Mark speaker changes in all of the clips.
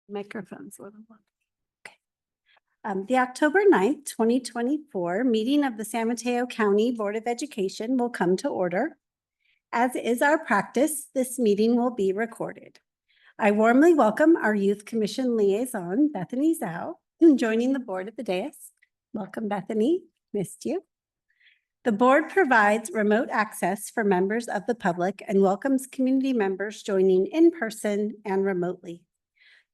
Speaker 1: Microphone's a little low. Okay. The October 9th, 2024 meeting of the San Mateo County Board of Education will come to order. As is our practice, this meeting will be recorded. I warmly welcome our Youth Commission Liaison, Bethany Zhao, joining the board at the dais. Welcome, Bethany. Missed you. The board provides remote access for members of the public and welcomes community members joining in person and remotely.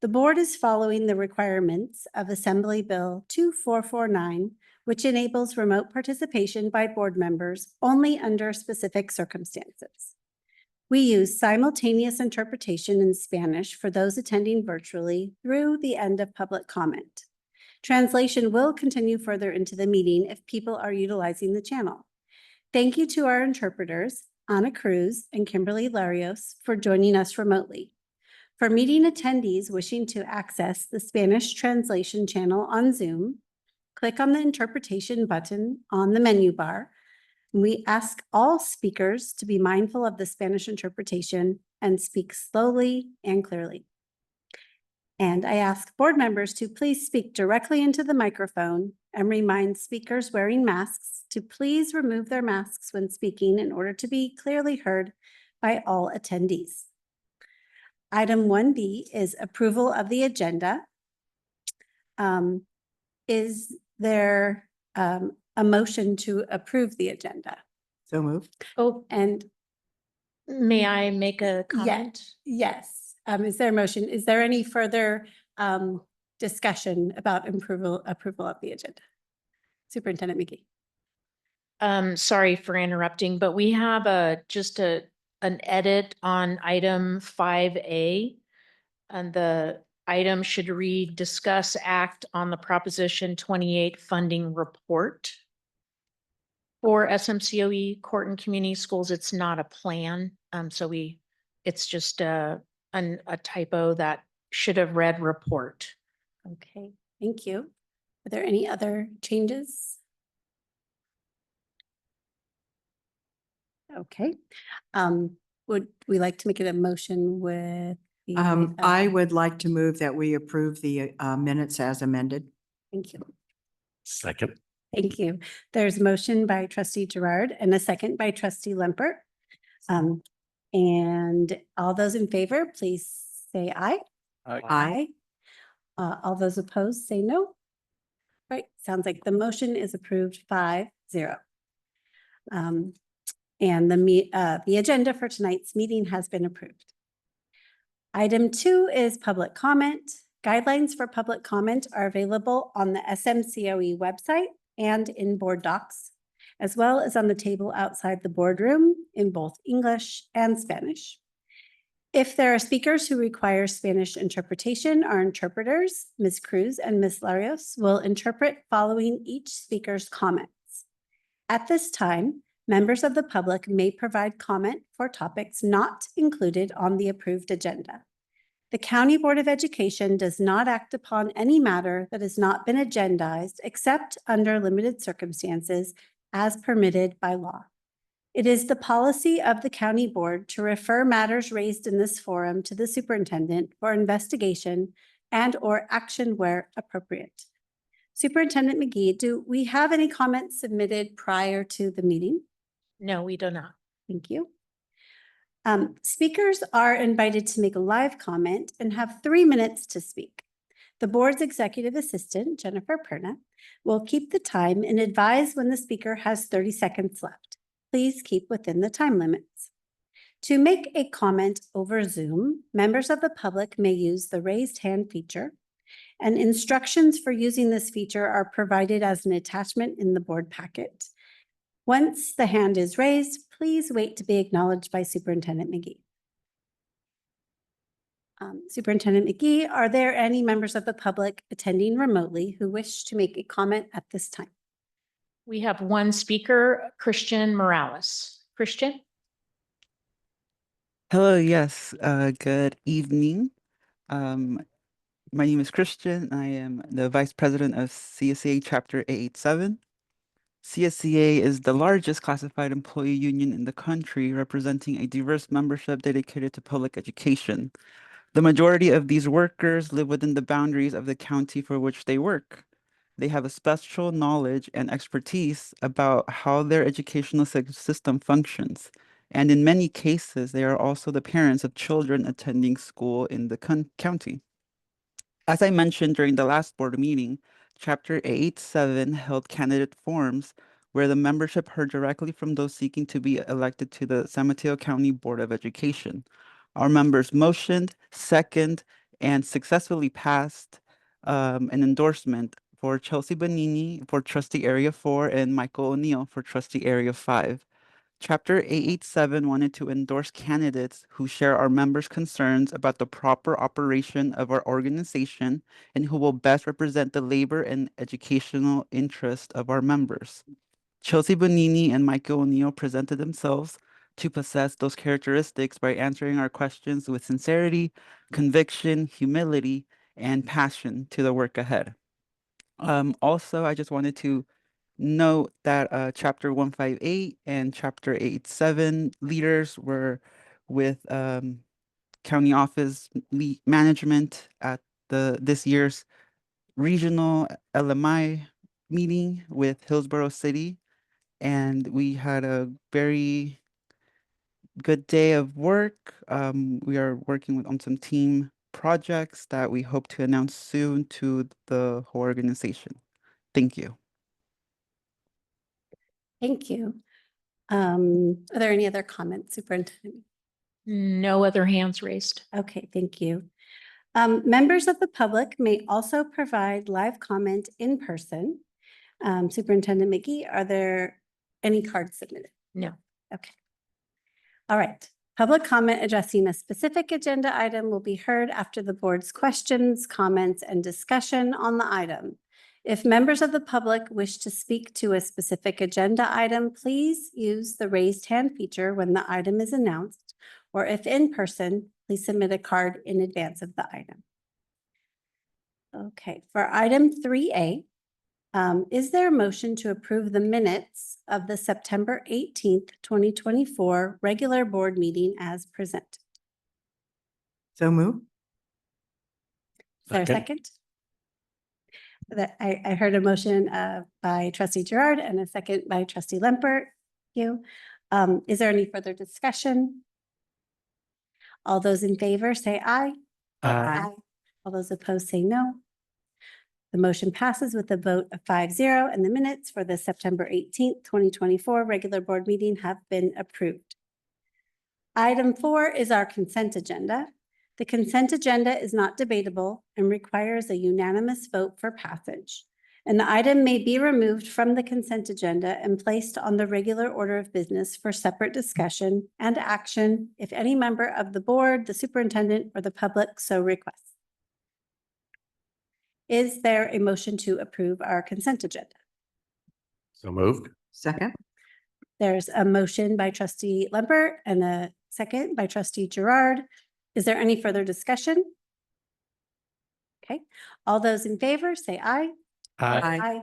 Speaker 1: The board is following the requirements of Assembly Bill 2449, which enables remote participation by board members only under specific circumstances. We use simultaneous interpretation in Spanish for those attending virtually through the end of public comment. Translation will continue further into the meeting if people are utilizing the channel. Thank you to our interpreters, Ana Cruz and Kimberly Larios, for joining us remotely. For meeting attendees wishing to access the Spanish translation channel on Zoom, click on the interpretation button on the menu bar. We ask all speakers to be mindful of the Spanish interpretation and speak slowly and clearly. And I ask board members to please speak directly into the microphone and remind speakers wearing masks to please remove their masks when speaking in order to be clearly heard by all attendees. Item 1B is approval of the agenda. Is there a motion to approve the agenda?
Speaker 2: So moved.
Speaker 1: Oh, and
Speaker 3: May I make a comment?
Speaker 1: yes. Is there a motion? Is there any further discussion about approval of the agenda? Superintendent McGee.
Speaker 3: Sorry for interrupting, but we have just an edit on item 5A. And the item should read, discuss act on the Proposition 28 funding report. For SMCOE Court and Community Schools, it's not a plan. It's just a typo that should have read report.
Speaker 1: Okay, thank you. Are there any other changes? Okay. Would we like to make it a motion with the?
Speaker 2: I would like to move that we approve the minutes as amended.
Speaker 1: Thank you.
Speaker 4: Second.
Speaker 1: Thank you. There's a motion by trustee Gerard and a second by trustee Lempert. And all those in favor, please say aye.
Speaker 2: Aye.
Speaker 1: All those opposed, say no. Right, sounds like the motion is approved 5-0. And the agenda for tonight's meeting has been approved. Item 2 is public comment. Guidelines for public comment are available on the SMCOE website and in board docs, as well as on the table outside the boardroom in both English and Spanish. If there are speakers who require Spanish interpretation, our interpreters, Ms. Cruz and Ms. Larios, will interpret following each speaker's comments. At this time, members of the public may provide comment for topics not included on the approved agenda. The County Board of Education does not act upon any matter that has not been agendized except under limited circumstances as permitted by law. It is the policy of the County Board to refer matters raised in this forum to the superintendent for investigation and/or action where appropriate. Superintendent McGee, do we have any comments submitted prior to the meeting?
Speaker 3: No, we do not.
Speaker 1: Thank you. Speakers are invited to make a live comment and have 3 minutes to speak. The board's executive assistant, Jennifer Perna, will keep the time and advise when the speaker has 30 seconds left. Please keep within the time limits. To make a comment over Zoom, members of the public may use the raised hand feature, and instructions for using this feature are provided as an attachment in the board packet. Once the hand is raised, please wait to be acknowledged by Superintendent McGee. Superintendent McGee, are there any members of the public attending remotely who wish to make a comment at this time?
Speaker 3: We have one speaker, Christian Morales. Christian?
Speaker 5: Hello, yes, good evening. My name is Christian. I am the Vice President of CSEA Chapter 887. CSEA is the largest classified employee union in the country, representing a diverse membership dedicated to public education. The majority of these workers live within the boundaries of the county for which they work. They have a special knowledge and expertise about how their educational system functions. And in many cases, they are also the parents of children attending school in the county. As I mentioned during the last board meeting, Chapter 8-7 held candidate forums where the membership heard directly from those seeking to be elected to the San Mateo County Board of Education. Our members motioned, second, and successfully passed an endorsement for Chelsea Bonini for Trustee Area 4 and Michael O'Neill for Trustee Area 5. Chapter 887 wanted to endorse candidates who share our members' concerns about the proper operation of our organization and who will best represent the labor and educational interest of our members. Chelsea Bonini and Michael O'Neill presented themselves to possess those characteristics by answering our questions with sincerity, conviction, humility, and passion to the work ahead. Also, I just wanted to note that Chapter 158 and Chapter 87 leaders were with county office management at this year's regional LMI meeting with Hillsborough City. And we had a very good day of work. We are working on some team projects that we hope to announce soon to the whole organization. Thank you.
Speaker 1: Thank you. Are there any other comments, Superintendent?
Speaker 3: No other hands raised.
Speaker 1: Okay, thank you. Members of the public may also provide live comment in person. Superintendent McGee, are there any cards submitted?
Speaker 3: No.
Speaker 1: Okay. All right. Public comment addressing a specific agenda item will be heard after the board's questions, comments, and discussion on the item. If members of the public wish to speak to a specific agenda item, please use the raised hand feature when the item is announced, or if in person, please submit a card in advance of the item. Okay, for item 3A, is there a motion to approve the minutes of the September 18th, 2024 regular board meeting as presented?
Speaker 2: So move.
Speaker 1: Is there a second? That I heard a motion by trustee Gerard and a second by trustee Lempert. Thank you. Is there any further discussion? All those in favor say aye.
Speaker 2: Aye.
Speaker 1: All those opposed say no. The motion passes with a vote of 5-0, and the minutes for the September 18th, 2024 regular board meeting have been approved. Item 4 is our consent agenda. The consent agenda is not debatable and requires a unanimous vote for passage. And the item may be removed from the consent agenda and placed on the regular order of business for separate discussion and action if any member of the board, the superintendent, or the public so requests. Is there a motion to approve our consent agenda?
Speaker 4: So moved.
Speaker 2: Second.
Speaker 1: There's a motion by trustee Lempert and a second by trustee Gerard. Is there any further discussion? Okay, all those in favor say aye.
Speaker 2: Aye.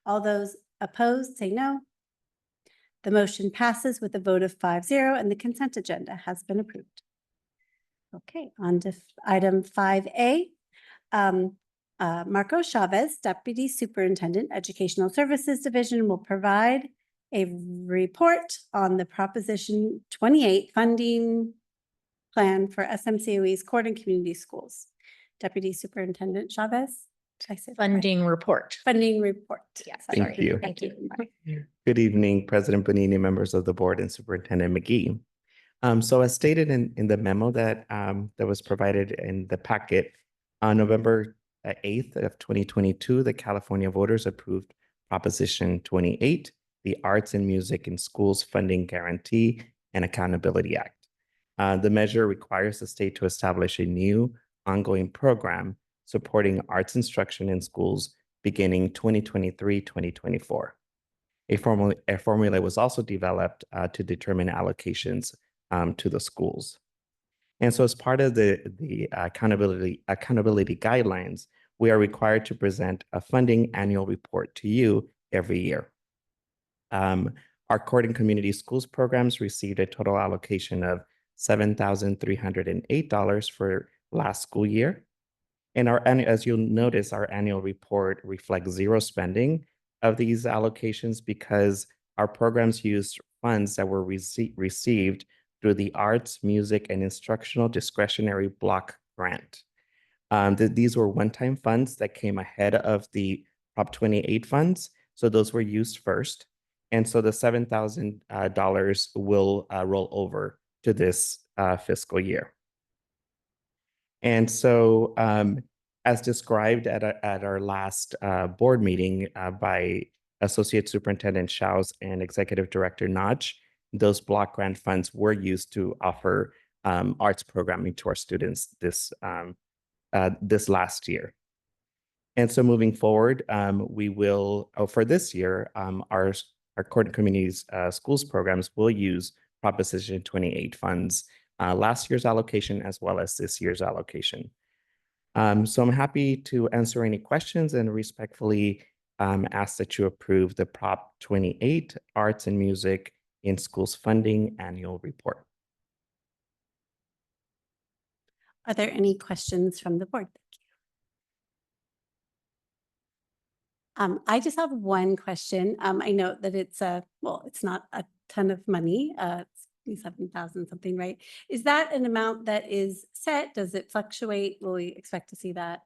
Speaker 1: All those opposed say no. The motion passes with a vote of 5-0 and the consent agenda has been approved. Okay, on to item 5A. Marco Chavez, Deputy Superintendent, Educational Services Division, will provide a report on the Proposition 28 funding plan for SMCOE's Court and Community Schools. Deputy Superintendent Chavez. Did I say that right?
Speaker 3: Funding report.
Speaker 1: Funding report.
Speaker 3: Yes.
Speaker 4: Thank
Speaker 1: Sorry.
Speaker 4: you.
Speaker 3: Thank you.
Speaker 4: Good evening, President Bonini, members of the board, and Superintendent McGee. So as stated in the memo that was provided in the packet, on November 8th of 2022, the California voters approved Proposition 28, the Arts and Music in Schools Funding Guarantee and Accountability Act. The measure requires the state to establish a new ongoing program supporting arts instruction in schools beginning 2023-2024. A formula was also developed to determine allocations to the schools. And so as part of the accountability guidelines, we are required to present a funding annual report to you every year. Our court and community schools programs received a total allocation of $7,308 for last school year. And as you'll notice, our annual report reflects zero spending of these allocations because our programs used funds that were received through the Arts, Music, and Instructional Discretionary Block Grant. These were one-time funds that came ahead of the Prop 28 funds, so those were used first. And so the $7,000 will roll over to this fiscal year. And so as described at our last board meeting by Associate Superintendent Shouse and Executive Director Notch, those block grant funds were used to offer arts programming to our students this last year. And so moving forward, we will, for this year, our Court and Communities Schools programs will use Proposition 28 funds, last year's allocation as well as this year's allocation. So I'm happy to answer any questions and respectfully ask that you approve the Prop 28 Arts and Music in Schools Funding Annual Report.
Speaker 1: Are there any questions from the board? I just have one question. I know that it's it's not a ton of money. It's 7,000 something, right? Is that an amount that is set? Does it fluctuate? Will we expect to see that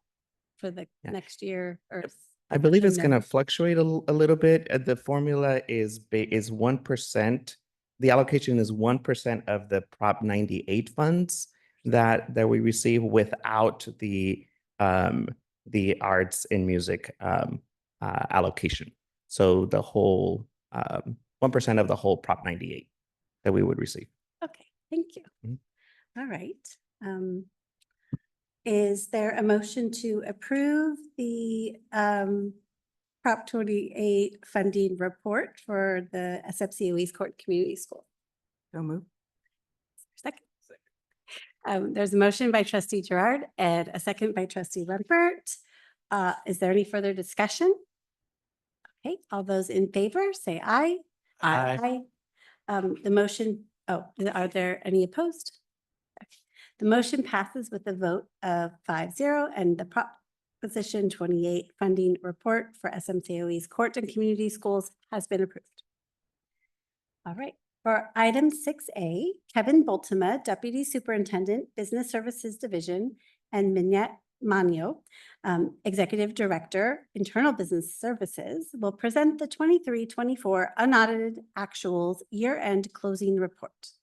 Speaker 1: for the next year? Or
Speaker 4: I believe it's
Speaker 1: no?
Speaker 4: going to fluctuate a little bit. The formula is 1%. The allocation is 1% of the Prop 98 funds that we receive without the arts and music allocation. So the whole 1% of the whole Prop 98 that we would receive.
Speaker 1: Okay, thank you.
Speaker 4: Mhm.
Speaker 1: All right. Is there a motion to approve the Prop 28 funding report for the SFCOE's Court Community School?
Speaker 2: So moved.
Speaker 1: Second. There's a motion by trustee Gerard and a second by trustee Lempert. Is there any further discussion? Okay, all those in favor, say aye.
Speaker 2: Aye.
Speaker 1: The motion, are there any opposed? Okay. The motion passes with a vote of 5-0 and the Proposition 28 funding report for SMCOE's Court and Community Schools has been approved. All right. For item 6A, Kevin Boltema, Deputy Superintendent, Business Services Division, and Minette Manio, Executive Director, Internal Business Services, will present the 23-24 unaudited actuals year-end closing report.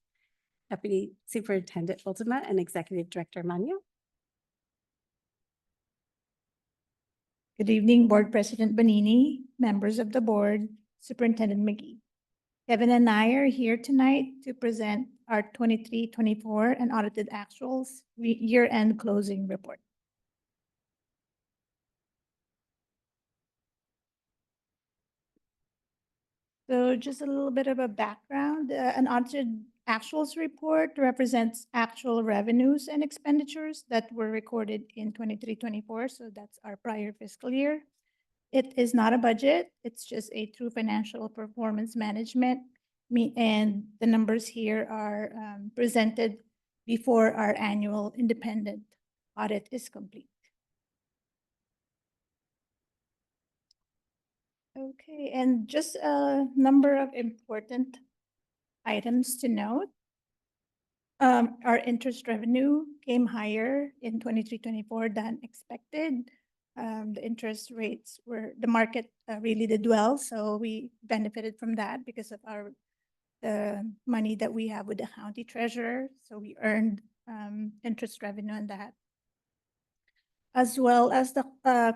Speaker 1: Deputy Superintendent Boltema and Executive Director Manio.
Speaker 6: Good evening, Board President Bonini, members of the board, Superintendent McGee. Kevin and I are here tonight to present our 23-24 and audited actuals year-end closing report. So just a little bit of a background, an audited actuals report represents actual revenues and expenditures that were recorded in 23-24. So that's our prior fiscal year. It is not a budget. It's just a true financial performance management. And the numbers here are presented before our annual independent audit is complete. Okay, and just a number of important items to note. Our interest revenue came higher in 23-24 than expected. The interest rates the market really did well, so we benefited from that because of the money that we have with the county treasurer. So we earned interest revenue on that. As well as the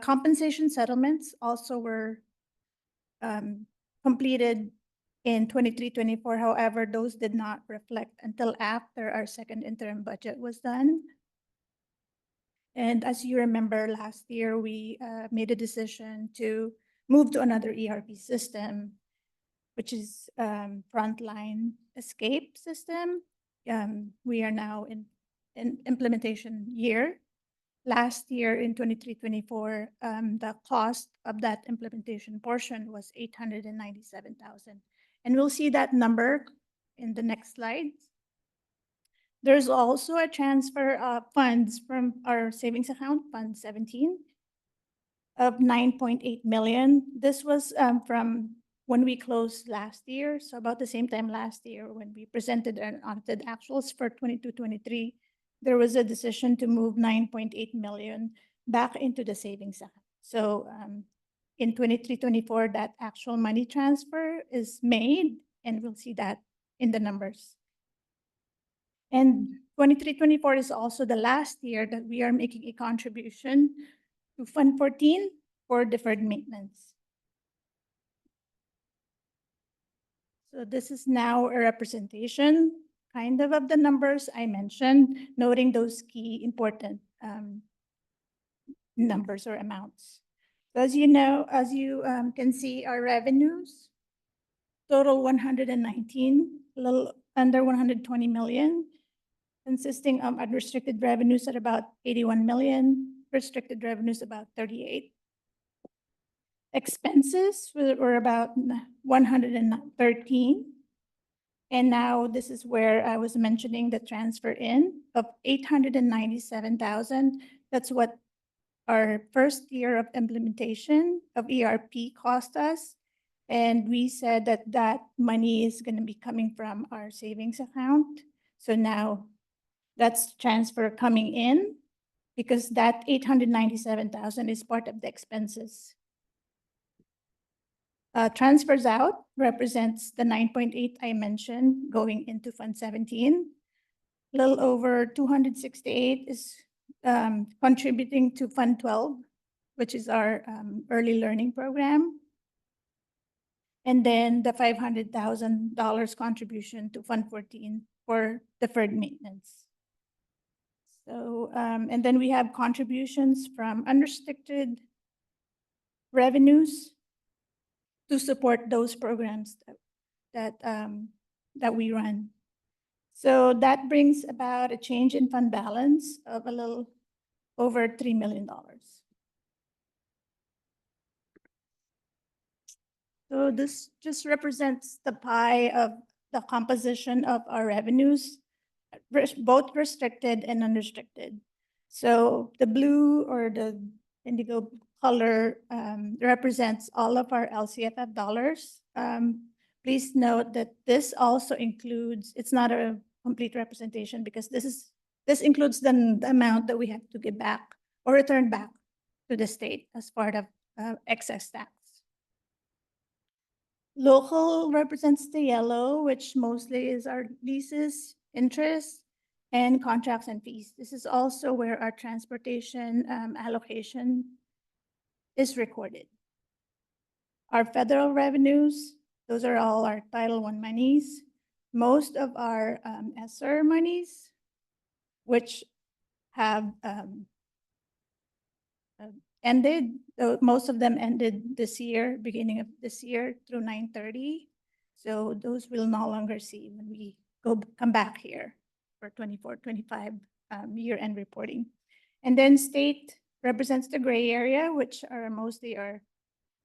Speaker 6: compensation settlements also were completed in 23-24. However, those did not reflect until after our second interim budget was done. And as you remember, last year, we made a decision to move to another ERP system, which is Frontline Escape system. We are now in implementation year. Last year in 23-24, the cost of that implementation portion was $897,000. And we'll see that number in the next slide. There's also a transfer of funds from our savings account, Fund 17, of 9.8 million. This was from when we closed last year, so about the same time last year when we presented our audited actuals for 22-23, there was a decision to move 9.8 million back into the savings account. So in 23-24, that actual money transfer is made, and we'll see that in the numbers. And 23-24 is also the last year that we are making a contribution to Fund 14 for deferred maintenance. So this is now a representation kind of the numbers I mentioned, noting those key important numbers or amounts. So as you know, as you can see, our revenues total 119, a little under 120 million, consisting of unrestricted revenues at about 81 million, restricted revenues about 38. Expenses were about 113. And now this is where I was mentioning the transfer in of 897,000. That's what our first year of implementation of ERP cost us. And we said that that money is going to be coming from our savings account. So now that's transfer coming in because that 897,000 is part of the expenses. Transfers out represents the 9.8 I mentioned going into Fund 17. A little over 268 is contributing to Fund 12, which is our early learning program. And then the $500,000 contribution to Fund 14 for deferred maintenance. So, and then we have contributions from unrestricted revenues to support those programs that we run. So that brings about a change in fund balance of a little over $3 million. So this just represents the pie of the composition of our revenues, both restricted and unrestricted. So the blue or the indigo color represents all of our LCFF dollars. Please note that this also includes, it's not a complete representation because this includes the amount that we have to give back or return back to the state as part of excess tax. Local represents the yellow, which mostly is our leases, interest, and contracts and fees. This is also where our transportation allocation is recorded. Our federal revenues, those are all our Title I monies. Most of our ESSER monies, which have ended, most of them ended this year, beginning of this year through 9/30. So those will no longer see when we come back here for 24-25 year-end reporting. And then state represents the gray area, which are mostly our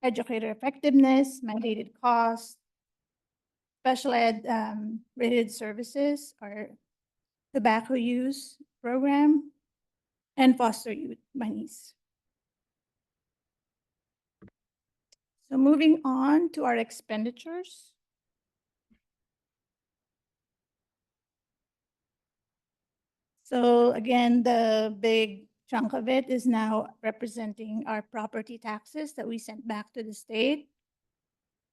Speaker 6: educator effectiveness, mandated costs, special ed rated services, our tobacco use program, and foster youth monies. So moving on to our expenditures. So again, the big chunk of it is now representing our property taxes that we sent back to the state.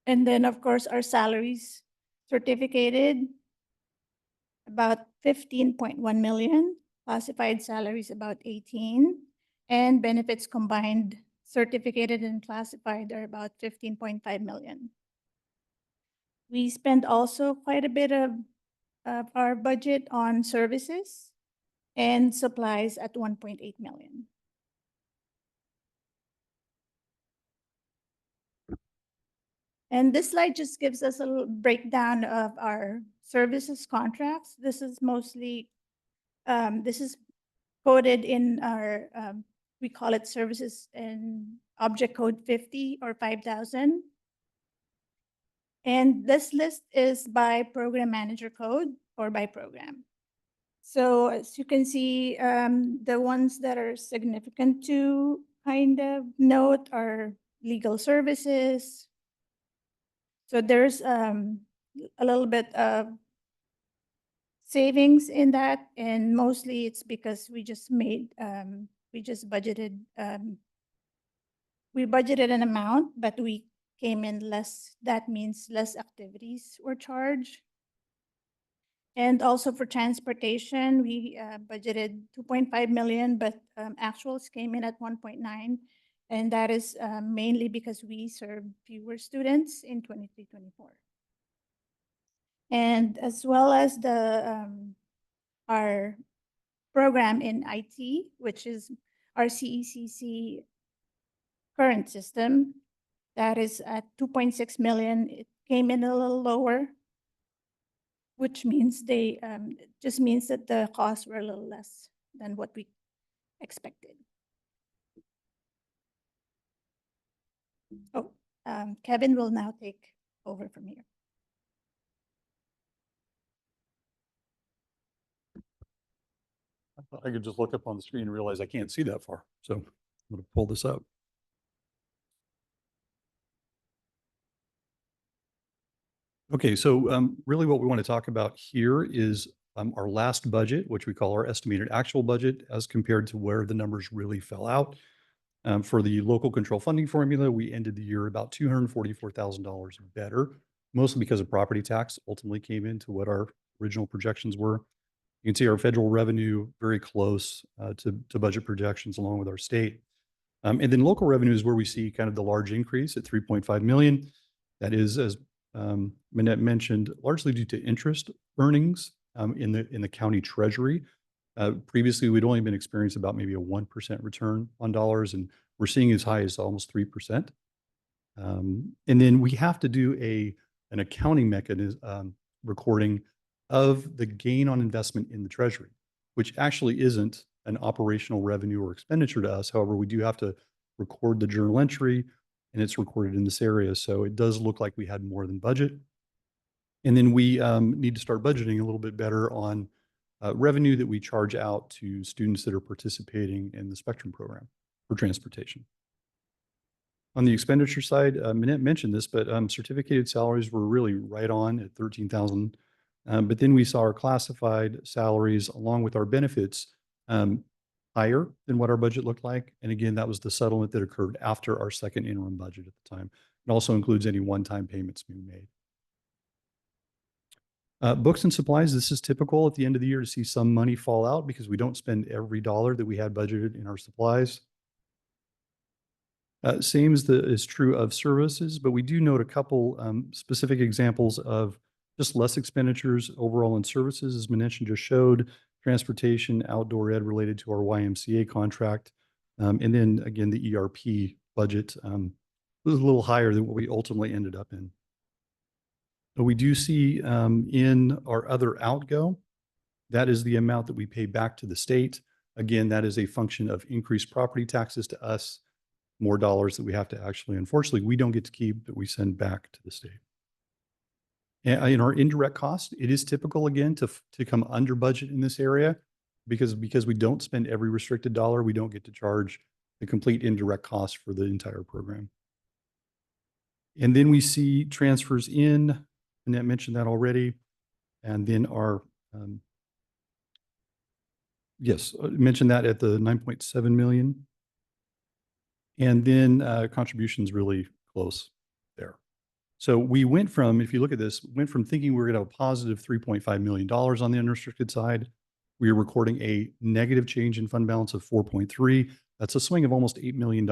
Speaker 6: And then of course, our salaries certificated, about 15.1 million, classified salaries about 18, and benefits combined, certificated and classified are about 15.5 million. We spent also quite a bit of our budget on services and supplies at 1.8 million. And this slide just gives us a little breakdown of our services contracts. This is mostly, this is coded in our, we call it services in object code 50 or 5,000. And this list is by program manager code or by program. So as you can see, the ones that are significant to kind of note are legal services. So there's a little bit of savings in that, and mostly it's because we just budgeted, we budgeted an amount, but we came in less. That means less activities were charged. And also for transportation, we budgeted 2.5 million, but actuals came in at 1.9. And that is mainly because we served fewer students in 23-24. And as well as our program in IT, which is our CECC current system, that is at 2.6 million. It came in a little lower, which means just means that the costs were a little less than what we expected. Oh, Kevin will now take over from here.
Speaker 7: I thought I could just look up on the screen and realize I can't see that far. So I'm going to pull this up. Okay, so really what we want to talk about here is our last budget, which we call our estimated actual budget, as compared to where the numbers really fell out. For the local control funding formula, we ended the year about $244,000 better, mostly because of property tax ultimately came into what our original projections were. You can see our federal revenue very close to budget projections along with our state. And then local revenue is where we see kind of the large increase at 3.5 million. That is, as Minette mentioned, largely due to interest earnings in the county treasury. Previously, we'd only been experiencing about maybe a 1% return on dollars, and we're seeing as high as almost 3%. And then we have to do an accounting mechanism recording of the gain on investment in the treasury, which actually isn't an operational revenue or expenditure to us. However, we do have to record the journal entry, and it's recorded in this area. So it does look like we had more than budget. And then we need to start budgeting a little bit better on revenue that we charge out to students that are participating in the Spectrum program for transportation. On the expenditure side, Minette mentioned this, but certificated salaries were really right on at 13,000. But then we saw our classified salaries along with our benefits higher than what our budget looked like. And again, that was the settlement that occurred after our second interim budget at the time. It also includes any one-time payments being made. Books and supplies, this is typical at the end of the year to see some money fall out because we don't spend every dollar that we had budgeted in our supplies. Same is true of services, but we do note a couple specific examples of just less expenditures overall in services, as Minette just showed, transportation, outdoor ed related to our YMCA contract. And then again, the ERP budget was a little higher than what we ultimately ended up in. But we do see in our other outgo, that is the amount that we pay back to the state. Again, that is a function of increased property taxes to us, more dollars that we have to actually, unfortunately, we don't get to keep, but we send back to the state. And in our indirect cost, it is typical again to come under budget in this area because we don't spend every restricted dollar, we don't get to charge the complete indirect cost for the entire program. And then we see transfers in, Annette mentioned that already. And then our, mentioned that at the 9.7 million. And then contributions really close there. So we went from, if you look at this, went from thinking we were going to have a positive $3.5 million on the unrestricted side. We are recording a negative change in fund balance of 4.3. That's a swing of almost $8 million.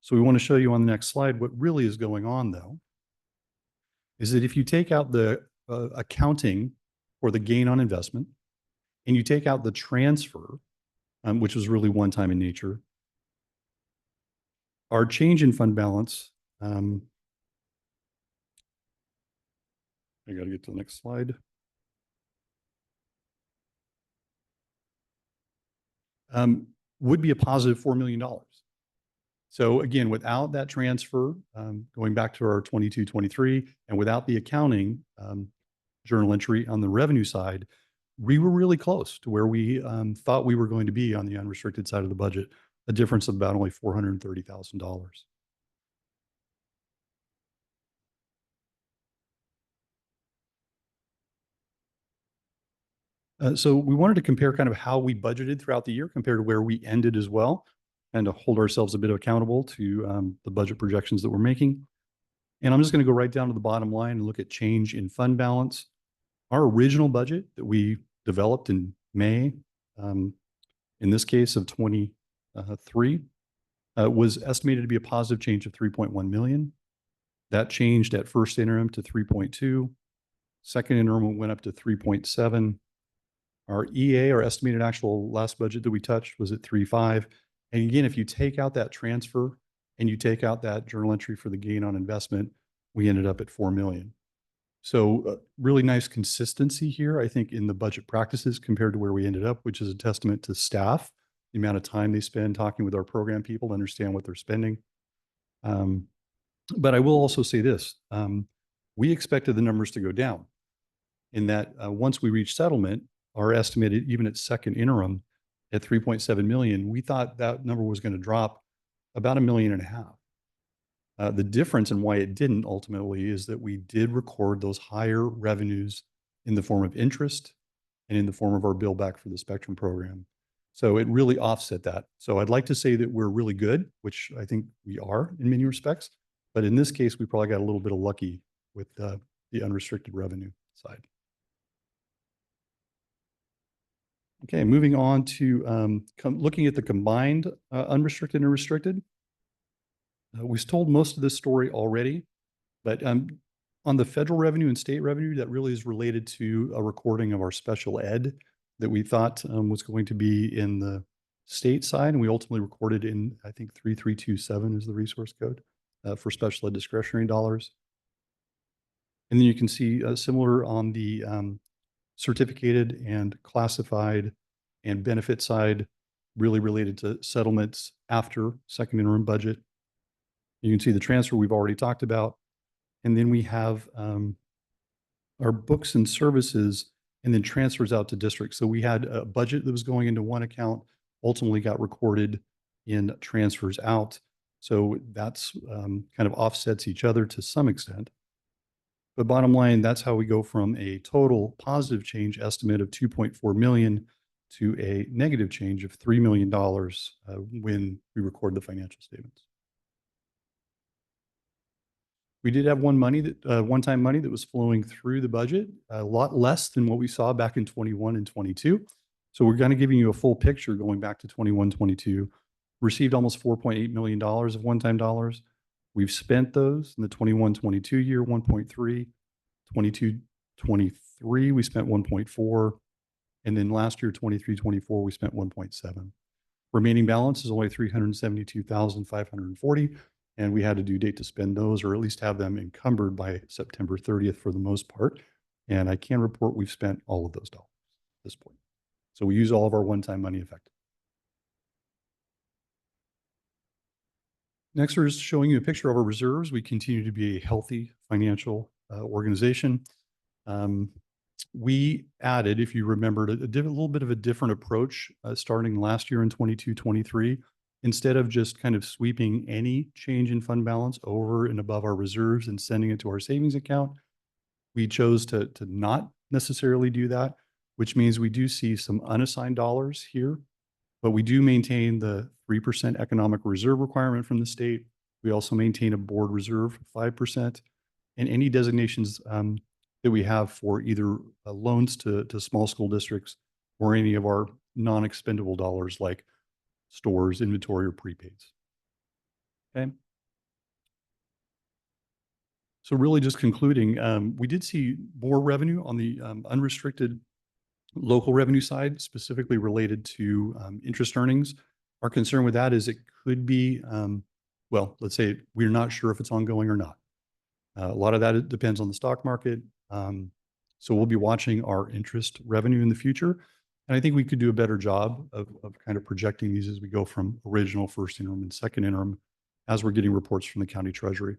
Speaker 7: So we want to show you on the next slide what really is going on, though, is that if you take out the accounting for the gain on investment and you take out the transfer, which was really one-time in nature, our change in fund balance, I got to get to the next slide. Would be a positive $4 million. So again, without that transfer, going back to our 22-23, and without the accounting journal entry on the revenue side, we were really close to where we thought we were going to be on the unrestricted side of the budget, a difference of about only $430,000. So we wanted to compare kind of how we budgeted throughout the year compared to where we ended as well, and to hold ourselves a bit accountable to the budget projections that we're making. And I'm just going to go right down to the bottom line and look at change in fund balance. Our original budget that we developed in May, in this case of 23, was estimated to be a positive change of 3.1 million. That changed at first interim to 3.2. Second interim went up to 3.7. Our EA, our estimated actual last budget that we touched, was at 3.5. And again, if you take out that transfer and you take out that journal entry for the gain on investment, we ended up at 4 million. So really nice consistency here, I think, in the budget practices compared to where we ended up, which is a testament to staff, the amount of time they spend talking with our program people to understand what they're spending. But I will also say this, we expected the numbers to go down in that once we reach settlement, our estimated, even at second interim at 3.7 million, we thought that number was going to drop about $1.5 million. The difference in why it didn't ultimately is that we did record those higher revenues in the form of interest and in the form of our bill back for the Spectrum program. So it really offset that. So I'd like to say that we're really good, which I think we are in many respects. But in this case, we probably got a little bit of lucky with the unrestricted revenue side. Okay, moving on to looking at the combined unrestricted and restricted. We've told most of this story already, but on the federal revenue and state revenue, that really is related to a recording of our special ed that we thought was going to be in the state side. And we ultimately recorded in, I think, 3327 is the resource code for special ed discretionary dollars. And then you can see similar on the certificated and classified and benefit side, really related to settlements after second interim budget. You can see the transfer we've already talked about. And then we have our books and services and then transfers out to districts. So we had a budget that was going into one account, ultimately got recorded in transfers out. So that's kind of offsets each other to some extent. But bottom line, that's how we go from a total positive change estimate of 2.4 million to a negative change of $3 million when we record the financial statements. We did have one-time money that was flowing through the budget, a lot less than what we saw back in 21 and 22. So we're kind of giving you a full picture going back to 21, 22. Received almost $4.8 million of one-time dollars. We've spent those in the 21-22 year, 1.3, 22-23, we spent 1.4. And then last year, 23-24, we spent 1.7. Remaining balance is only 372,540. And we had a due date to spend those, or at least have them encumbered by September 30th for the most part. And I can report we've spent all of those dollars at this point. So we use all of our one-time money effectively. Next, we're just showing you a picture of our reserves. We continue to be a healthy financial organization. We added, if you remembered, a little bit of a different approach starting last year in 22-23. Instead of just kind of sweeping any change in fund balance over and above our reserves and sending it to our savings account, we chose to not necessarily do that, which means we do see some unassigned dollars here, but we do maintain the 3% economic reserve requirement from the state. We also maintain a board reserve of 5%, and any designations that we have for either loans to small school districts or any of our non-expendable dollars like stores, inventory, or prepaids. Okay. So really just concluding, we did see more revenue on the unrestricted local revenue side, specifically related to interest earnings. Our concern with that is it could be, well, let's say we're not sure if it's ongoing or not. A lot of that depends on the stock market. So we'll be watching our interest revenue in the future. And I think we could do a better job of kind of projecting these as we go from original first interim and second interim as we're getting reports from the county treasury.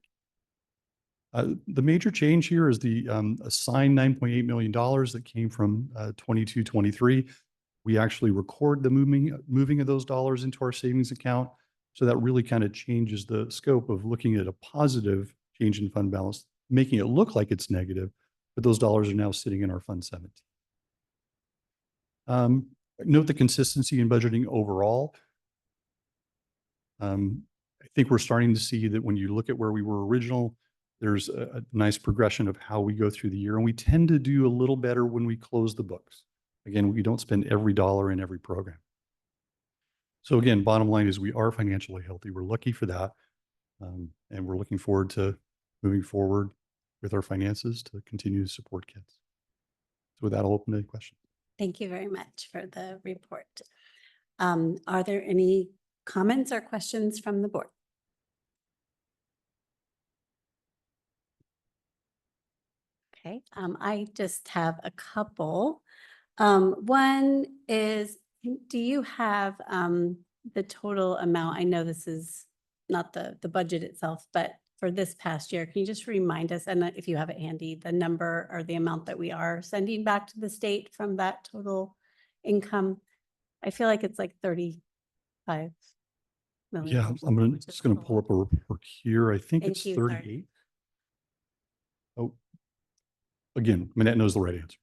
Speaker 7: The major change here is the assigned $9.8 million that came from 22-23. We actually record the moving of those dollars into our savings account. So that really kind of changes the scope of looking at a positive change in fund balance, making it look like it's negative, but those dollars are now sitting in our Fund 17. Note the consistency in budgeting overall. I think we're starting to see that when you look at where we were original, there's a nice progression of how we go through the year, and we tend to do a little better when we close the books. Again, we don't spend every dollar in every program. So again, bottom line is we are financially healthy. We're lucky for that. And we're looking forward to moving forward with our finances to continue to support kids. So with that, I'll open to any questions.
Speaker 1: Thank you very much for the report. Are there any comments or questions from the board? Okay, I just have a couple. One is, do you have the total amount? I know this is not the budget itself, but for this past year, can you just remind us, and if you have it handy, the number or the amount that we are sending back to the state from that total income? I feel like it's like 35 million.
Speaker 7: Yeah,
Speaker 1: or something, which is
Speaker 7: just gonna
Speaker 1: a
Speaker 7: pull
Speaker 1: lot.
Speaker 7: up a report here. I think
Speaker 1: Thank
Speaker 7: it's
Speaker 1: you, sorry.
Speaker 7: 38. Oh, again, Manette knows the right answer.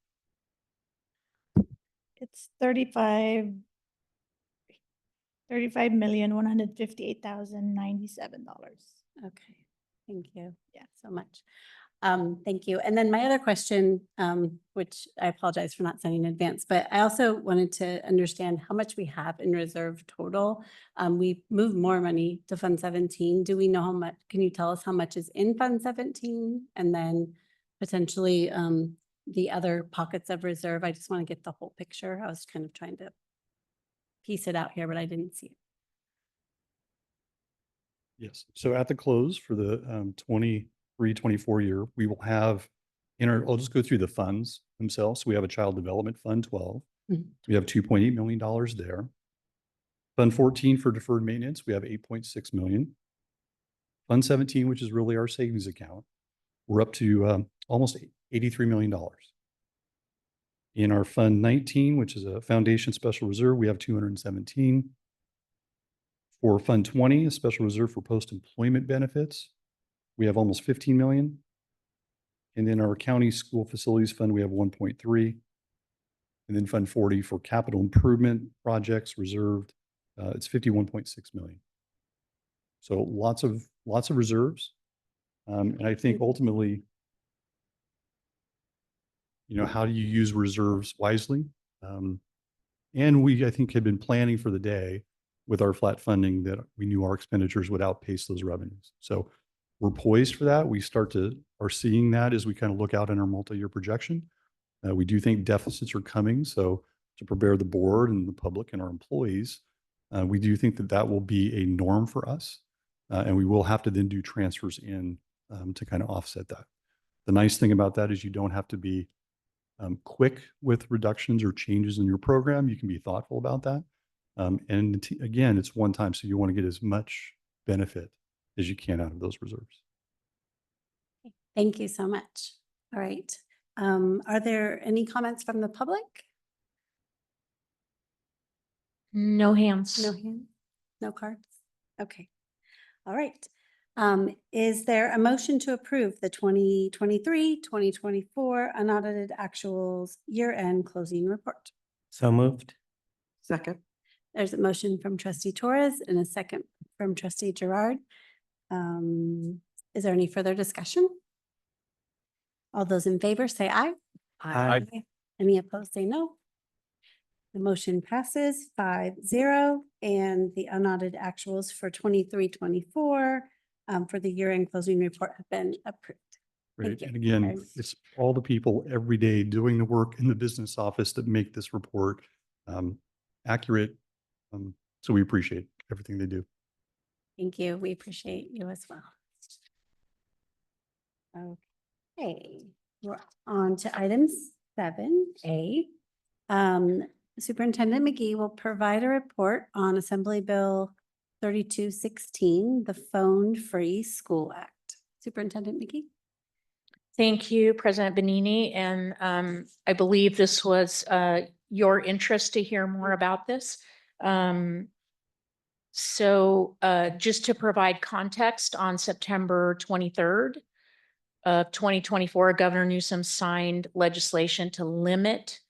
Speaker 6: It's 35,158,097.
Speaker 1: Okay, thank you.
Speaker 6: Yeah.
Speaker 1: So much. Thank you. And then my other question, which I apologize for not sending in advance, but I also wanted to understand how much we have in reserve total. We moved more money to Fund 17. Do we know how much? Can you tell us how much is in Fund 17? And then potentially the other pockets of reserve? I just want to get the whole picture. I was kind of trying to piece it out here, but I didn't see it.
Speaker 7: Yes. So at the close for the 23-24 year, we will have I'll just go through the funds themselves. So we have a Child Development Fund 12.
Speaker 1: Mhm.
Speaker 7: We have $2.8 million there. Fund 14 for deferred maintenance, we have 8.6 million. Fund 17, which is really our savings account, we're up to almost $83 million. In our Fund 19, which is a foundation special reserve, we have 217. For Fund 20, a special reserve for post-employment benefits, we have almost 15 million. And then our county school facilities fund, we have 1.3. And then Fund 40 for capital improvement projects reserved, it's 51.6 million. So lots of reserves. And I think ultimately, how do you use reserves wisely? And we, I think, had been planning for the day with our flat funding that we knew our expenditures would outpace those revenues. So we're poised for that. We are seeing that as we kind of look out in our multi-year projection. We do think deficits are coming. So to prepare the board and the public and our employees, we do think that will be a norm for us. And we will have to then do transfers in to kind of offset that. The nice thing about that is you don't have to be quick with reductions or changes in your program. You can be thoughtful about that. And again, it's one time, so you want to get as much benefit as you can out of those reserves.
Speaker 1: Thank you so much. All right. Are there any comments from the public?
Speaker 3: No hands.
Speaker 1: No hands, no cards? Okay. All right. Is there a motion to approve the 2023-2024 unaudited actuals year-end closing report?
Speaker 8: So moved.
Speaker 2: Second.
Speaker 1: There's a motion from trustee Torres and a second from trustee Gerard. Is there any further discussion? All those in favor say aye.
Speaker 8: Aye.
Speaker 1: Any opposed say no. The motion passes 5-0, and the unaudited actuals for 23-24 for the year-end closing report have been approved.
Speaker 7: Right.
Speaker 1: you.
Speaker 7: And again,
Speaker 1: Guys.
Speaker 7: it's all the people every day doing the work in the business office that make this report accurate. So we appreciate everything they do.
Speaker 1: Thank you. We appreciate you as well. Okay, we're on to item 7A. Superintendent McGee will provide a report on Assembly Bill 3216, the Phone Free School Act. Superintendent McGee?
Speaker 3: Thank you, President Benini. And I believe this was your interest to hear more about this. So just to provide context, on September 23rd of 2024, Governor Newsom signed legislation to limit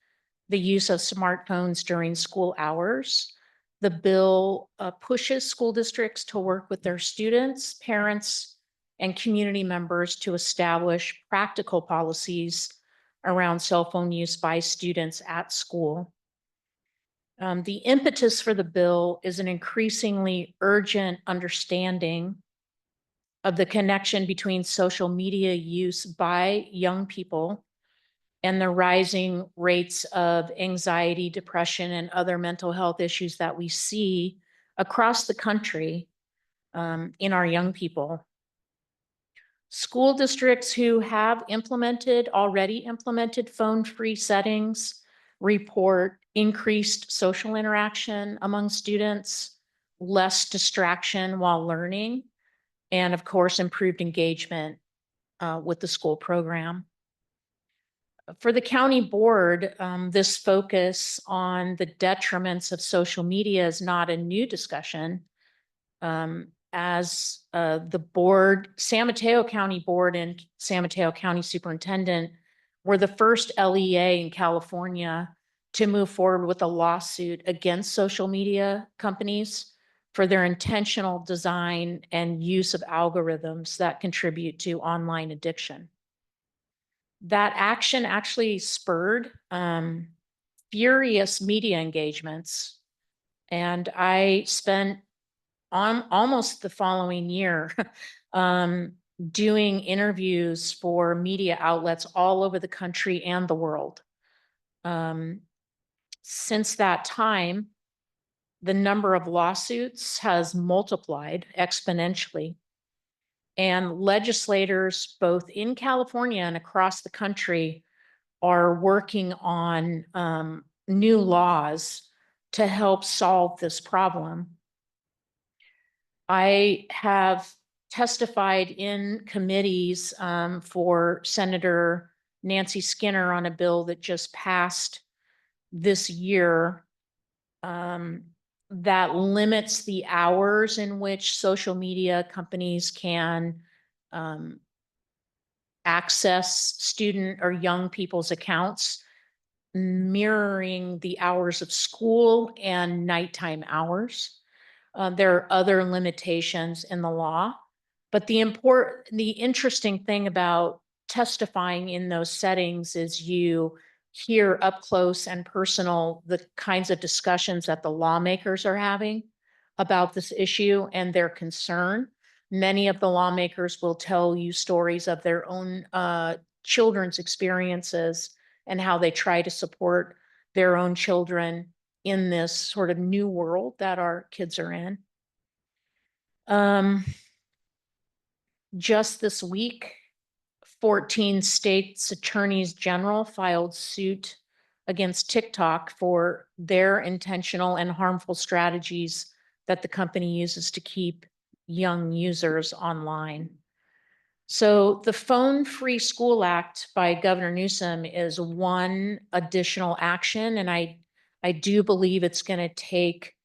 Speaker 3: the use of smartphones during school hours. The bill pushes school districts to work with their students, parents, and community members to establish practical policies around cell phone use by students at school. The impetus for the bill is an increasingly urgent understanding of the connection between social media use by young people and the rising rates of anxiety, depression, and other mental health issues that we see across the country in our young people. School districts who have already implemented phone-free settings report increased social interaction among students, less distraction while learning, and of course, improved engagement with the school program. For the county board, this focus on the detriments of social media is not a new discussion. As the board, San Mateo County Board and San Mateo County Superintendent were the first LEA in California to move forward with a lawsuit against social media companies for their intentional design and use of algorithms that contribute to online addiction. That action actually spurred furious media engagements, and I spent almost the following year doing interviews for media outlets all over the country and the world. Since that time, the number of lawsuits has multiplied exponentially, and legislators both in California and across the country are working on new laws to help solve this problem. I have testified in committees for Senator Nancy Skinner on a bill that just passed this year that limits the hours in which social media companies can access student or young people's accounts, mirroring the hours of school and nighttime hours. There are other limitations in the law, but the interesting thing about testifying in those settings is you hear up close and personal the kinds of discussions that the lawmakers are having about this issue and their concern. Many of the lawmakers will tell you stories of their own children's experiences and how they try to support their own children in this sort of new world that our kids are in. Just this week, 14 states' attorneys general filed suit against TikTok for their intentional and harmful strategies that the company uses to keep young users online. So the Phone Free School Act by Governor Newsom is one additional action, and I do believe it's going to take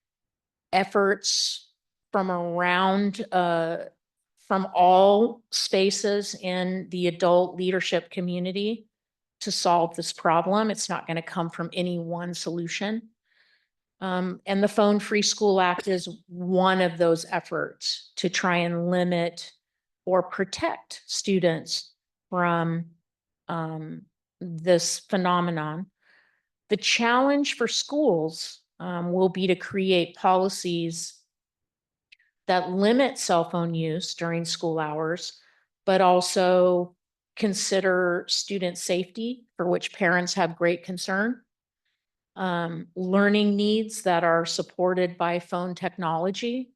Speaker 3: efforts from around, from all spaces in the adult leadership community to solve this problem. It's not going to come from any one solution. And the Phone Free School Act is one of those efforts to try and limit or protect students from this phenomenon. The challenge for schools will be to create policies that limit cell phone use during school hours, but also consider student safety, for which parents have great concern, learning needs that are supported by phone technology,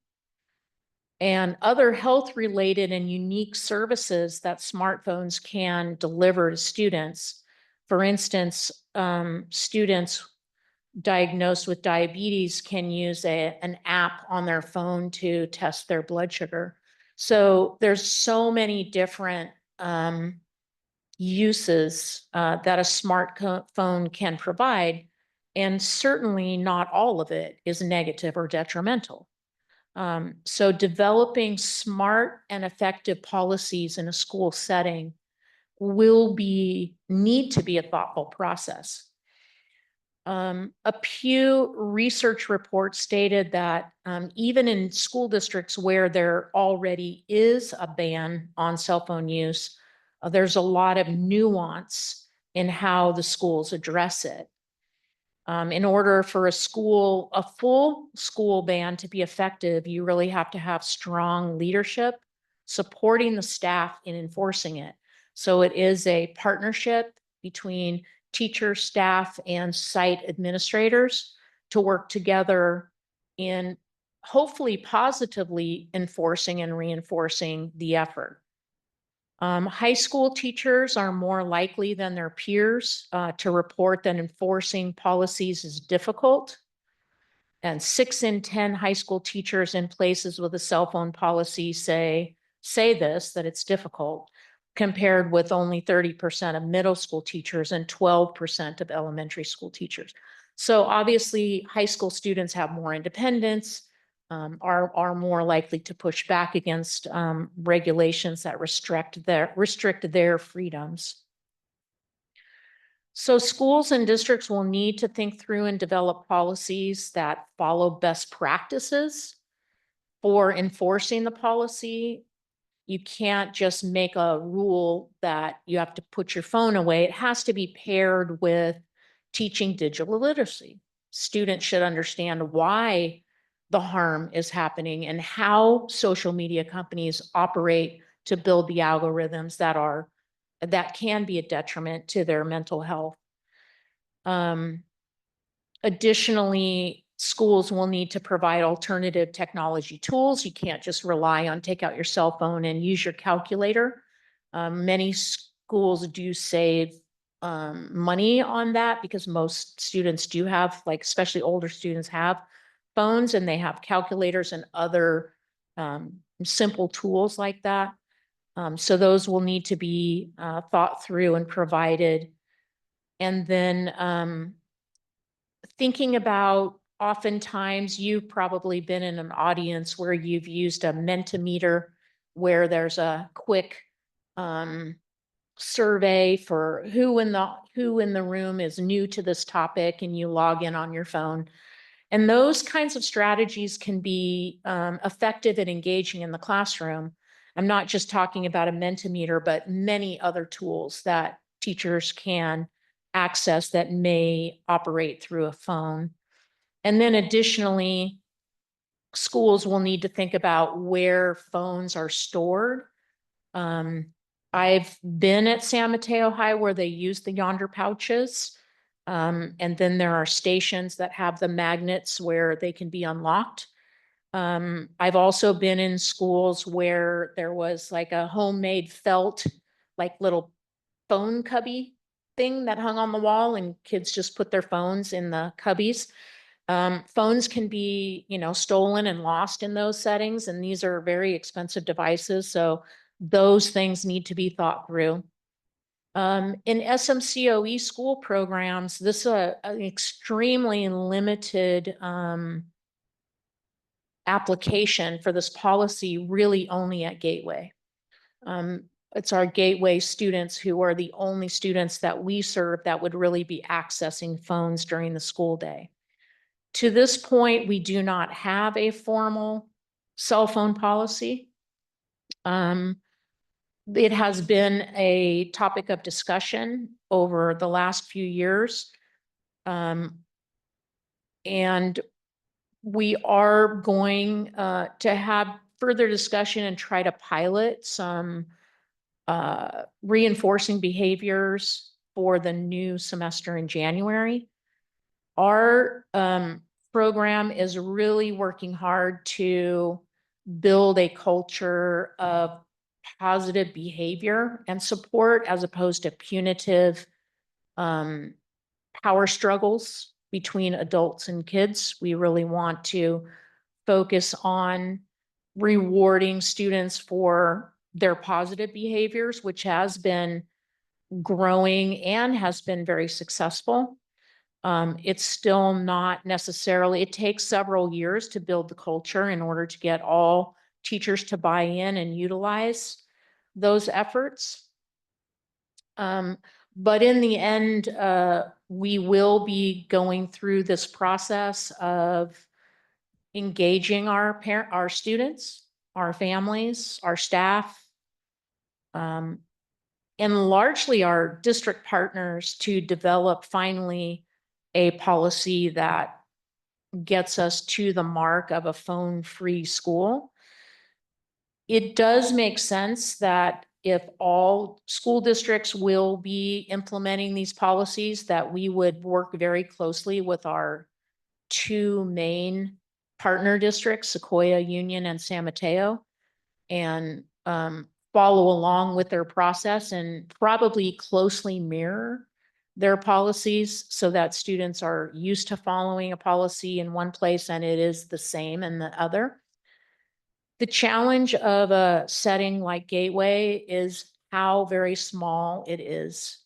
Speaker 3: and other health-related and unique services that smartphones can deliver to students. For instance, students diagnosed with diabetes can use an app on their phone to test their blood sugar. So there's so many different uses that a phone can provide. And certainly not all of it is negative or detrimental. So developing smart and effective policies in a school setting will need to be a thoughtful process. A Pew Research report stated that even in school districts where there already is a ban on cell phone use, there's a lot of nuance in how the schools address it. In order for a full school ban to be effective, you really have to have strong leadership supporting the staff in enforcing it. So it is a partnership between teachers, staff, and site administrators to work together in hopefully positively enforcing and reinforcing the effort. High school teachers are more likely than their peers to report that enforcing policies is difficult. And 6 in 10 high school teachers in places with a cell phone policy say this, that it's difficult, compared with only 30% of middle school teachers and 12% of elementary school teachers. So obviously, high school students have more independence, are more likely to push back against regulations that restrict their freedoms. So schools and districts will need to think through and develop policies that follow best practices for enforcing the policy. You can't just make a rule that you have to put your phone away. It has to be paired with teaching digital literacy. Students should understand why the harm is happening and how social media companies operate to build the algorithms that can be a detriment to their mental health. Additionally, schools will need to provide alternative technology tools. You can't just rely on take out your cell phone and use your calculator. Many schools do save money on that because most students do have, like especially older students have phones and they have calculators and other simple tools like that. So those will need to be thought through and provided. And then thinking about, oftentimes you've probably been in an audience where you've used a Mentimeter, where there's a quick survey for who in the room is new to this topic, and you log in on your phone. And those kinds of strategies can be effective at engaging in the classroom. I'm not just talking about a Mentimeter, but many other tools that teachers can access that may operate through a phone. And then additionally, schools will need to think about where phones are stored. I've been at San Mateo High where they use the Yonder pouches. And then there are stations that have the magnets where they can be unlocked. I've also been in schools where there was like a homemade felt, like little phone cubby thing that hung on the wall, and kids just put their phones in the cubbies. Phones can be, stolen and lost in those settings, and these are very expensive devices. So those things need to be thought through. In SMCOE school programs, this is an extremely limited application for this policy, really only at Gateway. It's our Gateway students who are the only students that we serve that would really be accessing phones during the school day. To this point, we do not have a formal cell phone policy. It has been a topic of discussion over the last few years. And we are going to have further discussion and try to pilot some reinforcing behaviors for the new semester in January. Our program is really working hard to build a culture of positive behavior and support as opposed to punitive power struggles between adults and kids. We really want to focus on rewarding students for their positive behaviors, which has been growing and has been very successful. It's still not necessarily, it takes several years to build the culture in order to get all teachers to buy in and utilize those efforts. But in the end, we will be going through this process of engaging our students, our families, our staff, and largely our district partners to develop finally a policy that gets us to the mark of a phone-free school. It does make sense that if all school districts will be implementing these policies, that we would work very closely with our two main partner districts, Sequoia Union and San Mateo, and follow along with their process and probably closely mirror their policies so that students are used to following a policy in one place and it is the same in the other. The challenge of a setting like Gateway is how very small it is.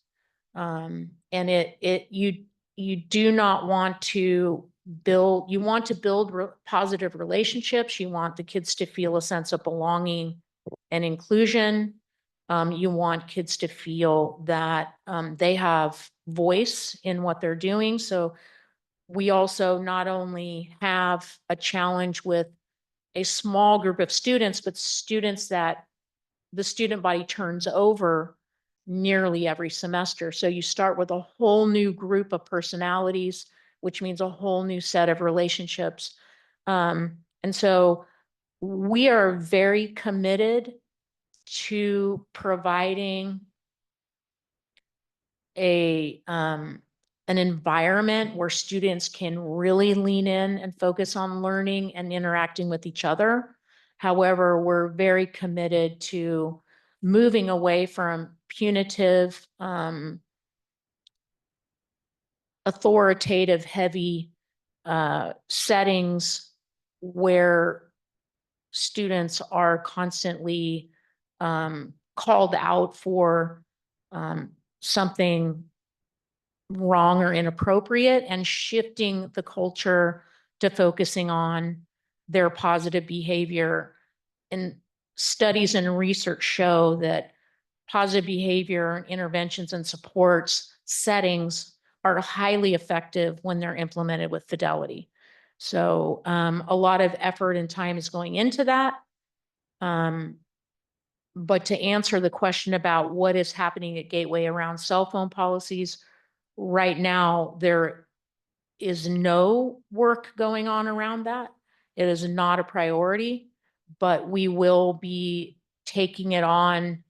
Speaker 3: And you do not want to build, you want to build positive relationships. You want the kids to feel a sense of belonging and inclusion. You want kids to feel that they have voice in what they're doing. So we also not only have a challenge with a small group of students, but students that the student body turns over nearly every semester. So you start with a whole new group of personalities, which means a whole new set of relationships. And so we are very committed to providing an environment where students can really lean in and focus on learning and interacting with each other. However, we're very committed to moving away from punitive, authoritative, heavy settings where students are constantly called out for something wrong or inappropriate, and shifting the culture to focusing on their positive behavior. And studies and research show that positive behavior and interventions and supports settings are highly effective when they're implemented with fidelity. So a lot of effort and time is going into that. But to answer the question about what is happening at Gateway around cell phone policies, right now, there is no work going on around that. It is not a priority, but we will be taking it on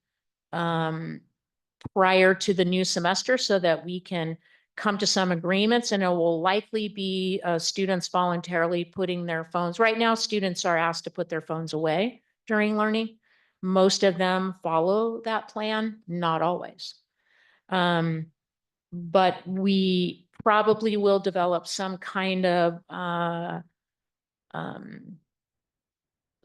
Speaker 3: prior to the new semester so that we can come to some agreements, and it will likely be students voluntarily putting their phones. Right now, students are asked to put their phones away during learning. Most of them follow that plan, not always. But we probably will develop some kind of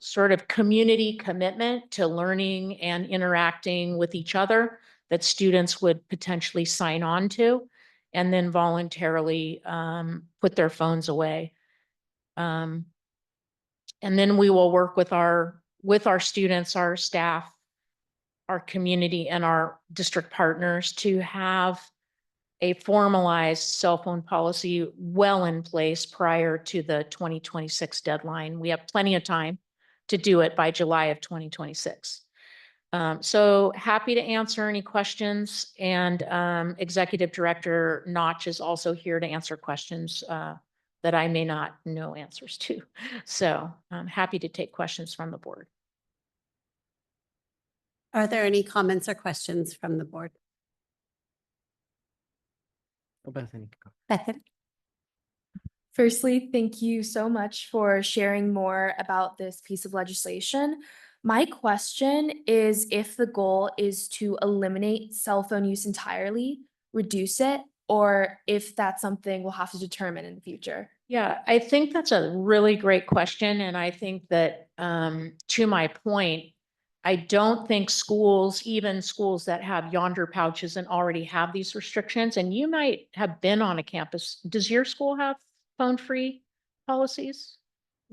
Speaker 3: sort of community commitment to learning and interacting with each other that students would potentially sign on to and then voluntarily put their phones away. And then we will work with our students, our staff, our community, and our district partners to have a formalized cell phone policy well in place prior to the 2026 deadline. We have plenty of time to do it by July of 2026. So happy to answer any questions, and Executive Director Notch is also here to answer questions that I may not know answers to. So I'm happy to take questions from the board.
Speaker 1: Are there any comments or questions from the board? Bethany.
Speaker 9: Firstly, thank you so much for sharing more about this piece of legislation. My question is if the goal is to eliminate cell phone use entirely, reduce it, or if that's something we'll have to determine in the future.
Speaker 3: Yeah, I think that's a really great question. And I think that to my point, I don't think schools, even schools that have yonder pouches and already have these restrictions, and you might have been on a campus. Does your school have phone-free policies?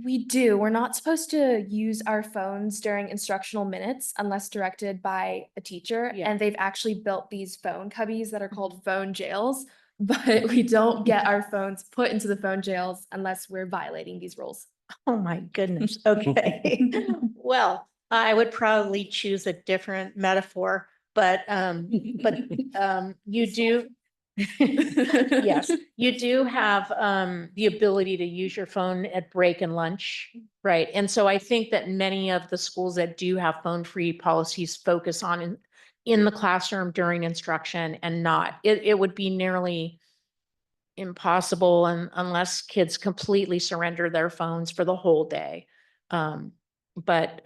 Speaker 9: We do. We're not supposed to use our phones during instructional minutes unless directed by a teacher.
Speaker 3: Yeah.
Speaker 9: And they've actually built these phone cubbies that are called phone jails, but we don't get our phones put into the phone jails unless we're violating these rules.
Speaker 3: Oh, my goodness. Okay. Well, I would probably choose a different metaphor, but you do. Yes, you do have the ability to use your phone at break and lunch, right? And so I think that many of the schools that do have phone-free policies focus on in the classroom during instruction and not. It would be nearly impossible unless kids completely surrender their phones for the whole day. But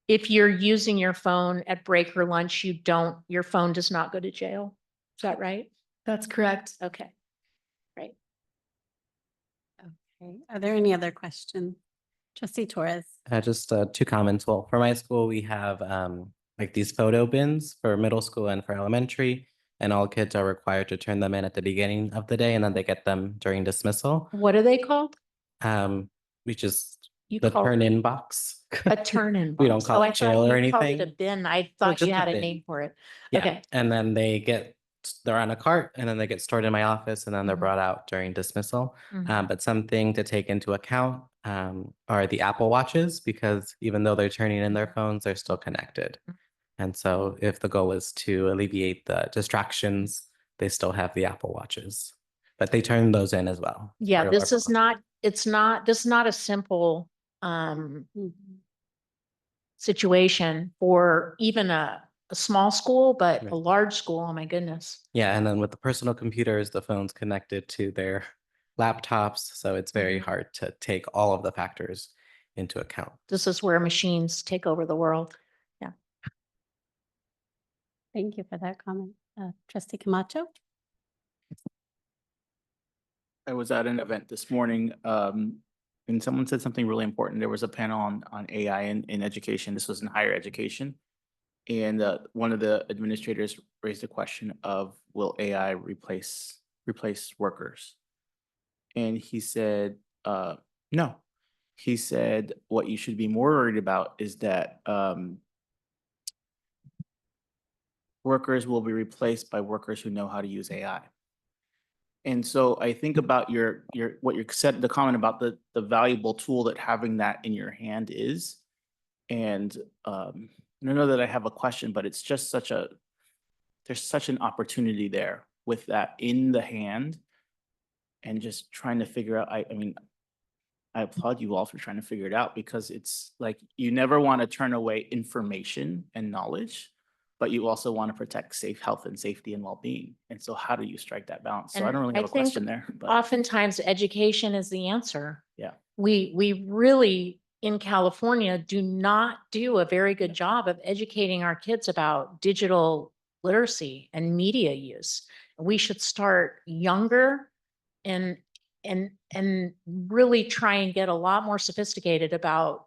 Speaker 3: if you're using your phone at break or lunch, your phone does not go to jail. Is that right?
Speaker 9: That's correct.
Speaker 3: Okay. Right.
Speaker 1: Okay. Are there any other questions? Trustee Torres?
Speaker 8: Just two comments. Well, for my school, we have like these photo bins for middle school and for elementary, and all kids are required to turn them in at the beginning of the day, and then they get them during dismissal.
Speaker 3: What are they called?
Speaker 8: We just
Speaker 3: You
Speaker 8: the
Speaker 3: call it
Speaker 8: turn-in box.
Speaker 3: a turn-in
Speaker 8: We don't
Speaker 3: box.
Speaker 8: call
Speaker 3: Oh,
Speaker 8: it
Speaker 3: I thought
Speaker 8: jail or
Speaker 3: you called it
Speaker 8: anything.
Speaker 3: a bin. I thought you
Speaker 8: just a
Speaker 3: had a
Speaker 8: bin.
Speaker 3: name for it.
Speaker 8: Yeah,
Speaker 3: Okay.
Speaker 8: and then they're on a cart, and then they get stored in my office, and then they're
Speaker 3: Mhm.
Speaker 8: brought out during dismissal.
Speaker 3: Mhm.
Speaker 8: But something to take into account are the Apple Watches, because even though they're turning in their phones, they're still connected. And so if the goal is to alleviate the distractions, they still have the Apple Watches, but they turn those in as well.
Speaker 3: Yeah,
Speaker 8: part of our
Speaker 3: this is
Speaker 8: policy.
Speaker 3: this is not a simple situation for even a small school, but a
Speaker 8: Right.
Speaker 3: large school, oh my goodness.
Speaker 8: Yeah, and then with the personal computers, the phone's connected to their laptops, so it's very
Speaker 3: Mhm.
Speaker 8: hard to take all of the factors into account.
Speaker 3: This is where machines take over the world. Yeah.
Speaker 1: Thank you for that comment. Trustee Camacho?
Speaker 10: I was at an event this morning, and someone said something really important. There was a panel on AI in education. This was in higher education. And one of the administrators raised the question of, will AI replace workers? And he said, no. He said, what you should be more worried about is that workers will be replaced by workers who know how to use AI. And so I think about what you said, the comment about the valuable tool that having that in your hand is. And I don't know that I have a question, but it's just there's such an opportunity there with that in the hand and just trying to figure out, I mean, I applaud you all for trying to figure it out, because it's like, you never want to turn away information and knowledge, but you also want to protect health and safety and well-being. And so how do you strike that balance? So I
Speaker 3: And
Speaker 10: don't really
Speaker 3: I
Speaker 10: have a
Speaker 3: think
Speaker 10: question there, but
Speaker 3: Oftentimes, education is the answer.
Speaker 10: yeah.
Speaker 3: We really, in California, do not do a very good job of educating our kids about digital literacy and media use. We should start younger and really try and get a lot more sophisticated about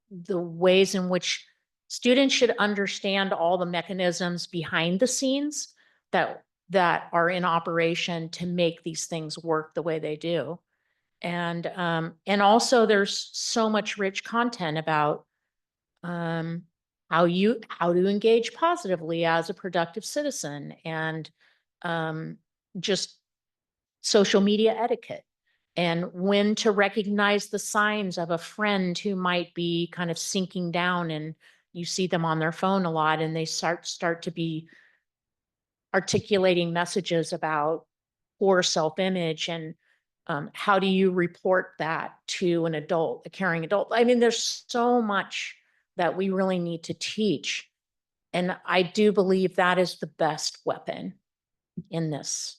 Speaker 3: the ways in which students should understand all the mechanisms behind the scenes that are in operation to make these things work the way they do. And also there's so much rich content about how to engage positively as a productive citizen, and just social media etiquette, and when to recognize the signs of a friend who might be kind of sinking down, and you see them on their phone a lot and they start to be articulating messages about poor self-image, and how do you report that to an adult, a caring adult? I mean, there's so much that we really need to teach. And I do believe that is the best weapon in this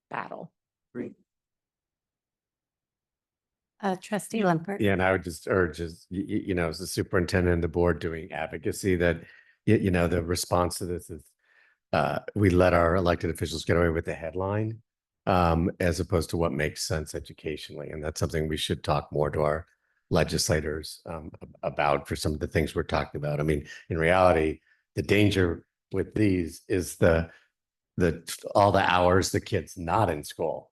Speaker 3: battle.
Speaker 10: Great.
Speaker 1: Trustee Lampert?
Speaker 11: Yeah, and I would just urge, as as the superintendent and the board doing advocacy, that the response to this is we let our elected officials get away with the headline as opposed to what makes sense educationally, and that's something we should talk more to our legislators about for some of the things we're talking about. I mean, in reality, the danger with these is all the hours the kid's not in school.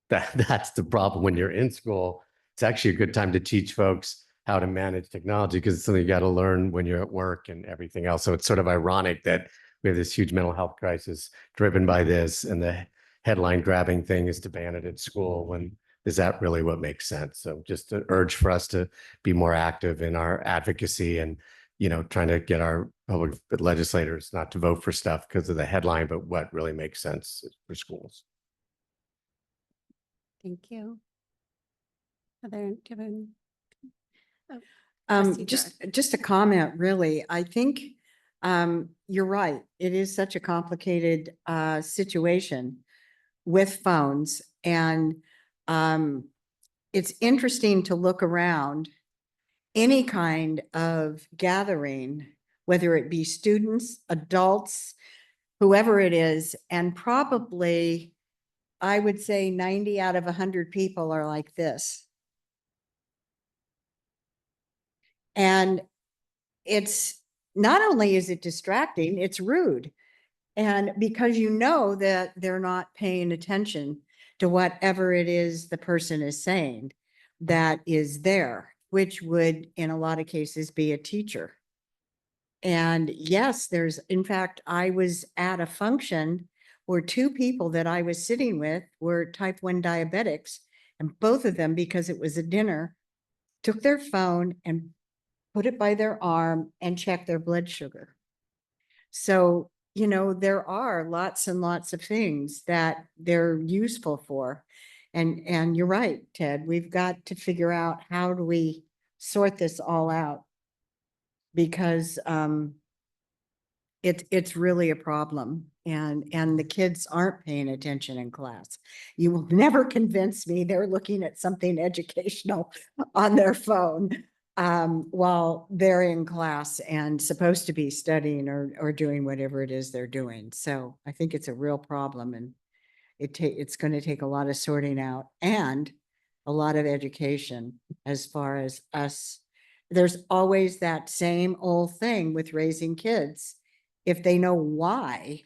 Speaker 11: That's the problem. When you're in school, it's actually a good time to teach folks how to manage technology because it's something you got to learn when you're at work and everything else. So it's sort of ironic that we have this huge mental health crisis driven by this, and the headline grabbing thing is to ban it at school. When is that really what makes sense? So just an urge for us to be more active in our advocacy and, trying to get our public legislators not to vote for stuff because of the headline, but what really makes sense for schools.
Speaker 1: Thank you. Do you have any? Oh, Trustee
Speaker 2: Just a comment, really. I think you're right. It is such a complicated situation with phones. And it's interesting to look around any kind of gathering, whether it be students, adults, whoever it is, and probably I would say 90 out of 100 people are like this. And it's not only is it distracting, it's rude. And because that they're not paying attention to whatever it is the person is saying that is there, which would in a lot of cases be a teacher. And yes, in fact, I was at a function where two people that I was sitting with were type 1 diabetics, and both of them, because it was a dinner, took their phone and put it by their arm and checked their blood sugar. So, there are lots and lots of things that they're useful for. And you're right, Ted, we've got to figure out how do we sort this all out, because it's really a problem, and the kids aren't paying attention in class. You will never convince me they're looking at something educational on their phone while they're in class and supposed to be studying or doing whatever it is they're doing. So I think it's a real problem, and it's going to take a lot of sorting out and a lot of education as far as us. There's always that same old thing with raising kids. If they know why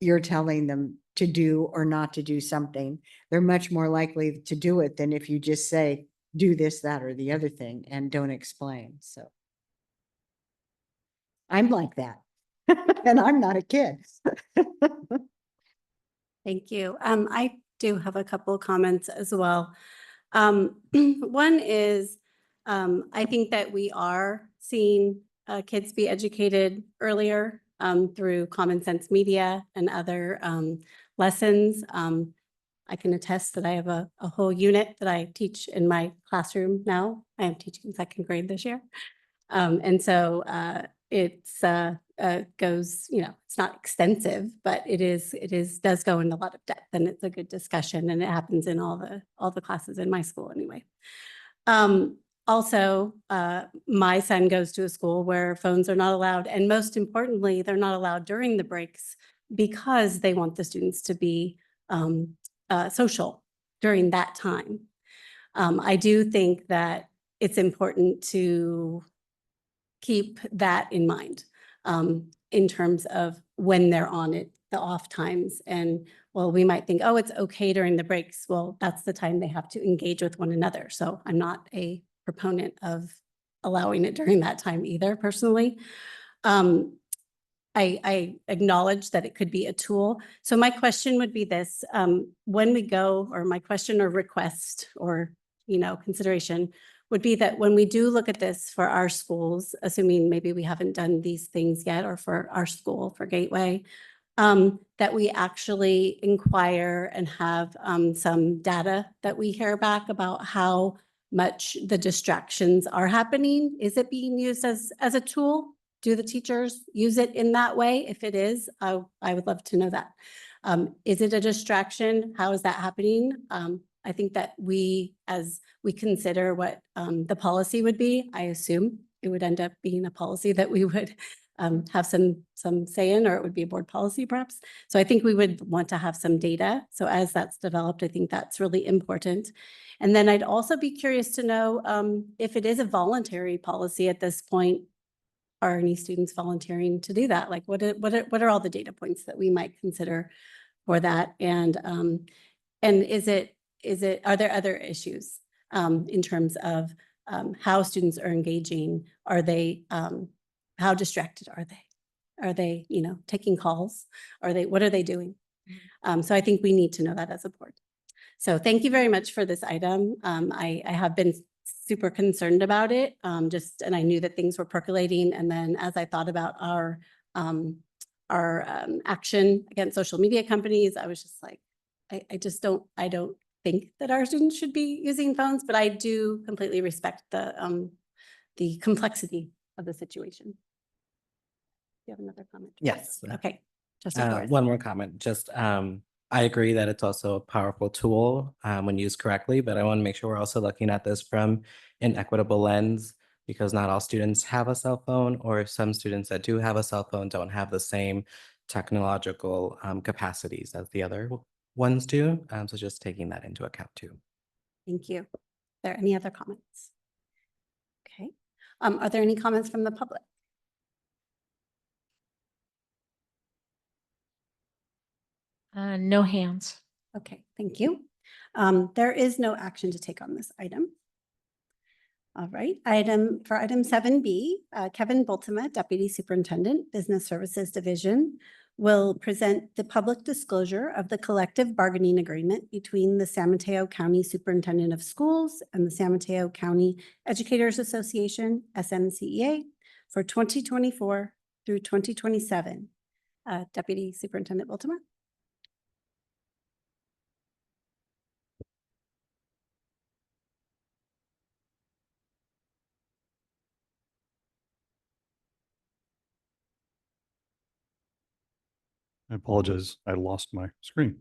Speaker 2: you're telling them to do or not to do something, they're much more likely to do it than if you just say, do this, that, or the other thing and don't explain. So I'm like that. And I'm not a kid.
Speaker 1: Thank you. I do have a couple of comments as well. One is, I think that we are seeing kids be educated earlier through Common Sense Media and other lessons. I can attest that I have a whole unit that I teach in my classroom now. I am teaching second grade this year. And so it's goes, it's not extensive, but it does go into a lot of depth, and it's a good discussion, and it happens in all the classes in my school anyway. Also, my son goes to a school where phones are not allowed, and most importantly, they're not allowed during the breaks because they want the students to be social during that time. I do think that it's important to keep that in mind in terms of when they're on it, the off times. And well, we might think, oh, it's okay during the breaks. Well, that's the time they have to engage with one another. So I'm not a proponent of allowing it during that time either, personally. I acknowledge that it could be a tool. So my question would be this, when we go, or my question or request or, consideration would be that when we do look at this for our schools, assuming maybe we haven't done these things yet, or for our school, for Gateway, that we actually inquire and have some data that we hear back about how much the distractions are happening. Is it being used as a tool? Do the teachers use it in that way? If it is, I would love to know that. Is it a distraction? How is that happening? I think that as we consider what the policy would be, I assume it would end up being a policy that we would have some say in, or it would be a board policy perhaps. So I think we would want to have some data. So as that's developed, I think that's really important. And then I'd also be curious to know if it is a voluntary policy at this point, are any students volunteering to do that? Like what are all the data points that we might consider for that? And are there other issues in terms of how students are engaging? Are they, how distracted are they? Are they, taking calls? What are they doing? So I think we need to know that as a board. So thank you very much for this item. I have been super concerned about it, and I knew that things were percolating. And then as I thought about our action against social media companies, I was just like, I don't think that our students should be using phones, but I do completely respect the complexity of the situation. You have another comment?
Speaker 8: Yes.
Speaker 1: Okay. Trustee Flores.
Speaker 8: One more comment, just, I agree that it's also a powerful tool when used correctly, but I want to make sure we're also looking at this from an equitable lens, because not all students have a cell phone, or some students that do have a cell phone don't have the same technological capacities as the other ones do. So just taking that into account too.
Speaker 1: Thank you. Are there any other comments? Okay. Are there any comments from the public?
Speaker 3: No hands.
Speaker 1: Okay, thank you. There is no action to take on this item. All right, item 7B, Kevin Bultema, Deputy Superintendent, Business Services Division, will present the public disclosure of the collective bargaining agreement between the San Mateo County Superintendent of Schools and the San Mateo County Educators Association, SMCEA, for 2024 through 2027. Deputy Superintendent Bultema.
Speaker 7: I apologize. I lost my screen.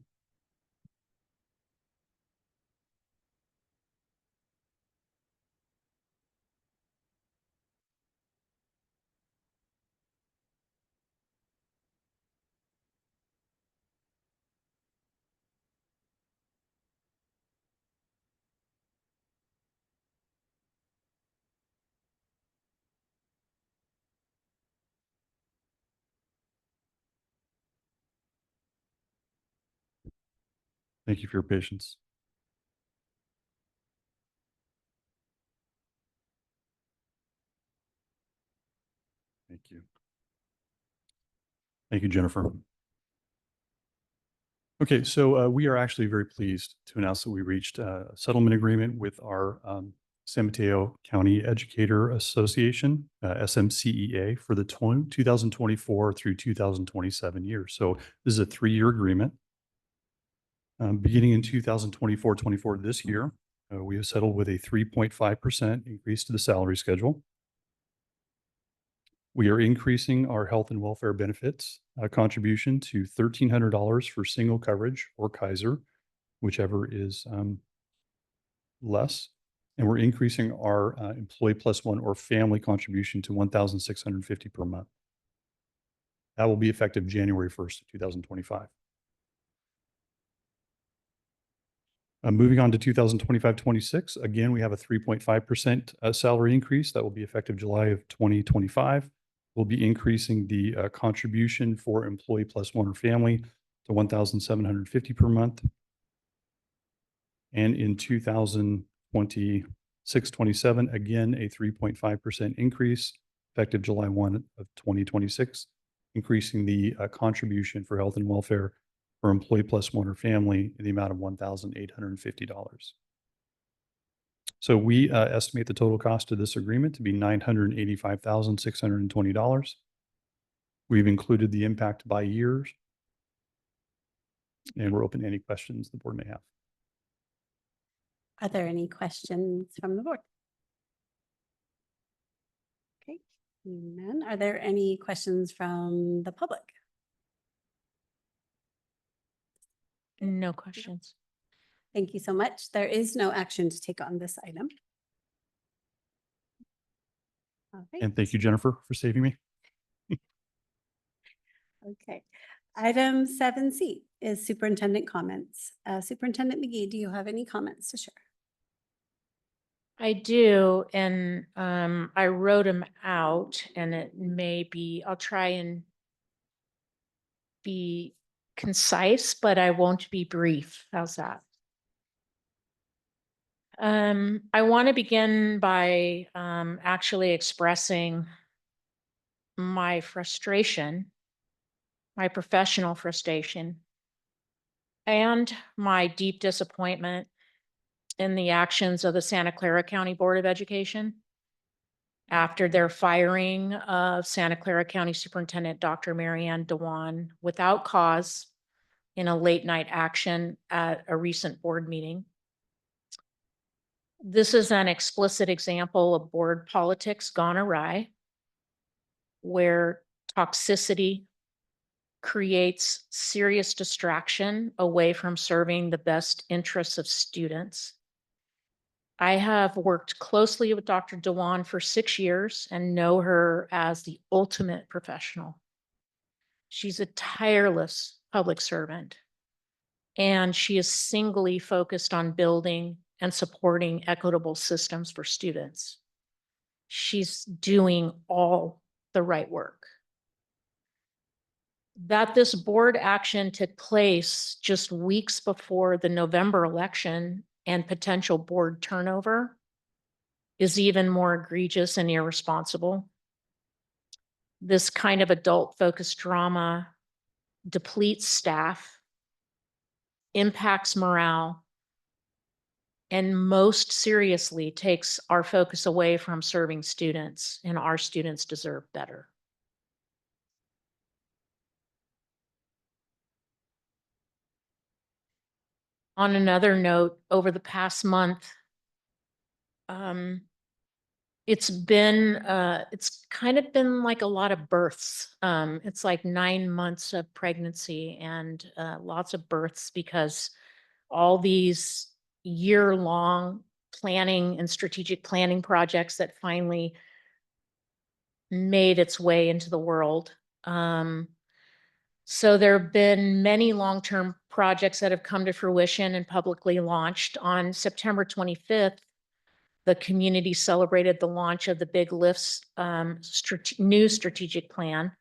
Speaker 7: Thank you for your patience. Thank you. Thank you, Jennifer. Okay, so we are actually very pleased to announce that we reached a settlement agreement with our San Mateo County Educator Association, SMCEA, for the 2024 through 2027 year. So this is a 3-year agreement. Beginning in 2024 this year, we have settled with a 3.5% increase to the salary schedule. We are increasing our health and welfare benefits contribution to $1,300 for single coverage or Kaiser, whichever is less. And we're increasing our employee plus one or family contribution to $1,650 per month. That will be effective January 1st, 2025. Moving on to 2025-26, again, we have a 3.5% salary increase that will be effective July of 2025. We'll be increasing the contribution for employee plus one or family to $1,750 per month. And in 2026-27, again, a 3.5% increase effective July 1 of 2026, increasing the contribution for health and welfare for employee plus one or family in the amount of $1,850. So we estimate the total cost of this agreement to be $985,620. We've included the impact by years, and we're open to any questions the board may have.
Speaker 1: Are there any questions from the board? Okay, none. Are there any questions from the public?
Speaker 3: No questions.
Speaker 1: Thank you so much. There is no action to take on this item. All right.
Speaker 7: And thank you, Jennifer, for saving me.
Speaker 1: Okay. Item 7C is superintendent comments. Superintendent McGee, do you have any comments to share?
Speaker 3: I do, and I wrote them out, and it may be, I'll try and be concise, but I won't be brief. How's that? I want to begin by actually expressing my frustration, my professional frustration, and my deep disappointment in the actions of the Santa Clara County Board of Education after their firing of Santa Clara County Superintendent Dr. Marianne Dewan without cause in a late night action at a recent board meeting. This is an explicit example of board politics gone awry, where toxicity creates serious distraction away from serving the best interests of students. I have worked closely with Dr. Dewan for 6 years and know her as the ultimate professional. She's a tireless public servant, and she is singly focused on building and supporting equitable systems for students. She's doing all the right work. That this board action took place just weeks before the November election and potential board turnover is even more egregious and irresponsible. This kind of adult-focused drama depletes staff, impacts morale, and most seriously takes our focus away from serving students, and our students deserve better. On another note, over the past month, it's kind of been like a lot of births. It's like 9 months of pregnancy and lots of births, because all these year-long planning and strategic planning projects that finally made its way into the world. So there have been many long-term projects that have come to fruition and publicly launched. On September 25th, the community celebrated the launch of the Big Lifts new strategic plan,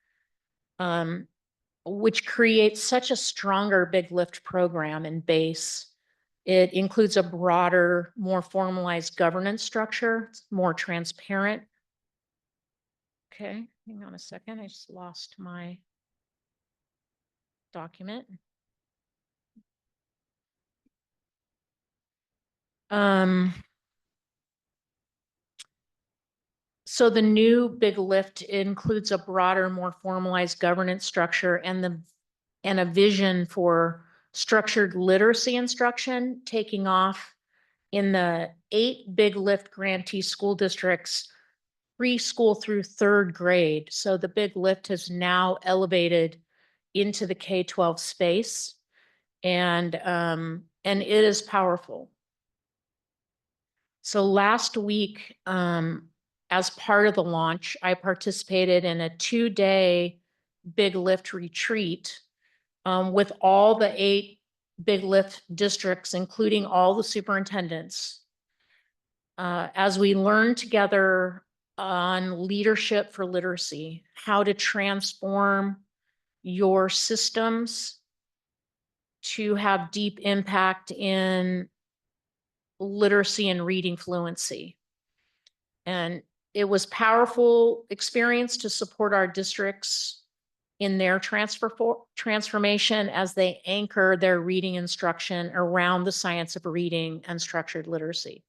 Speaker 3: which creates such a stronger Big Lift program and base. It includes a broader, more formalized governance structure, more transparent. Okay, hang on a second. I just lost my document. So the new Big Lift includes a broader, more formalized governance structure and a vision for structured literacy instruction taking off in the 8 Big Lift grantee school districts, preschool through 3rd grade. So the Big Lift has now elevated into the K-12 space, and it is powerful. So last week, as part of the launch, I participated in a 2-day Big Lift retreat with all the 8 Big Lift districts, including all the superintendents, as we learned together on leadership for literacy, how to transform your systems to have deep impact in literacy and reading fluency. And it was powerful experience to support our districts in their transformation as they anchor their reading instruction around the science of reading and structured literacy.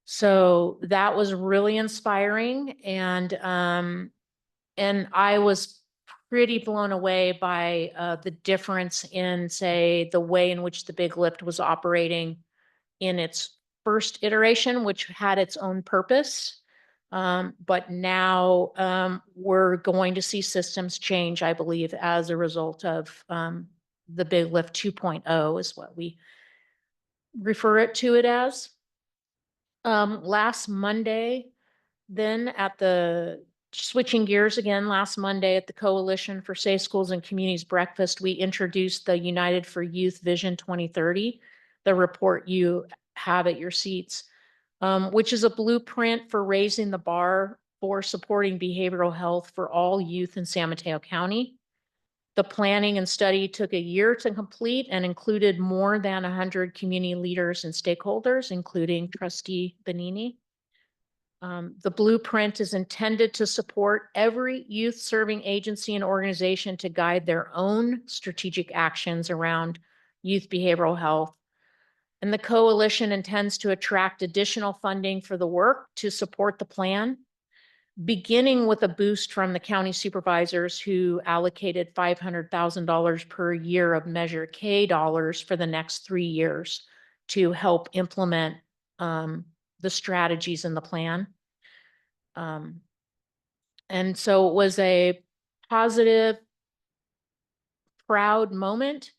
Speaker 3: So that was really inspiring, and I was pretty blown away by the difference in, say, the way in which the Big Lift was operating in its first iteration, which had its own purpose. But now we're going to see systems change, I believe, as a result of the Big Lift 2.0 is what we refer to it as. Last Monday, then at the Switching gears again, last Monday at the Coalition for Safe Schools and Communities Breakfast, we introduced the United for Youth Vision 2030, the report you have at your seats, which is a blueprint for raising the bar for supporting behavioral health for all youth in San Mateo County. The planning and study took a year to complete and included more than 100 community leaders and stakeholders, including Trustee Benini. The blueprint is intended to support every youth-serving agency and organization to guide their own strategic actions around youth behavioral health. And the coalition intends to attract additional funding for the work to support the plan, beginning with a boost from the county supervisors who allocated $500,000 per year of Measure K dollars for the next 3 years to help implement the strategies in the plan. And so it was a positive, proud moment,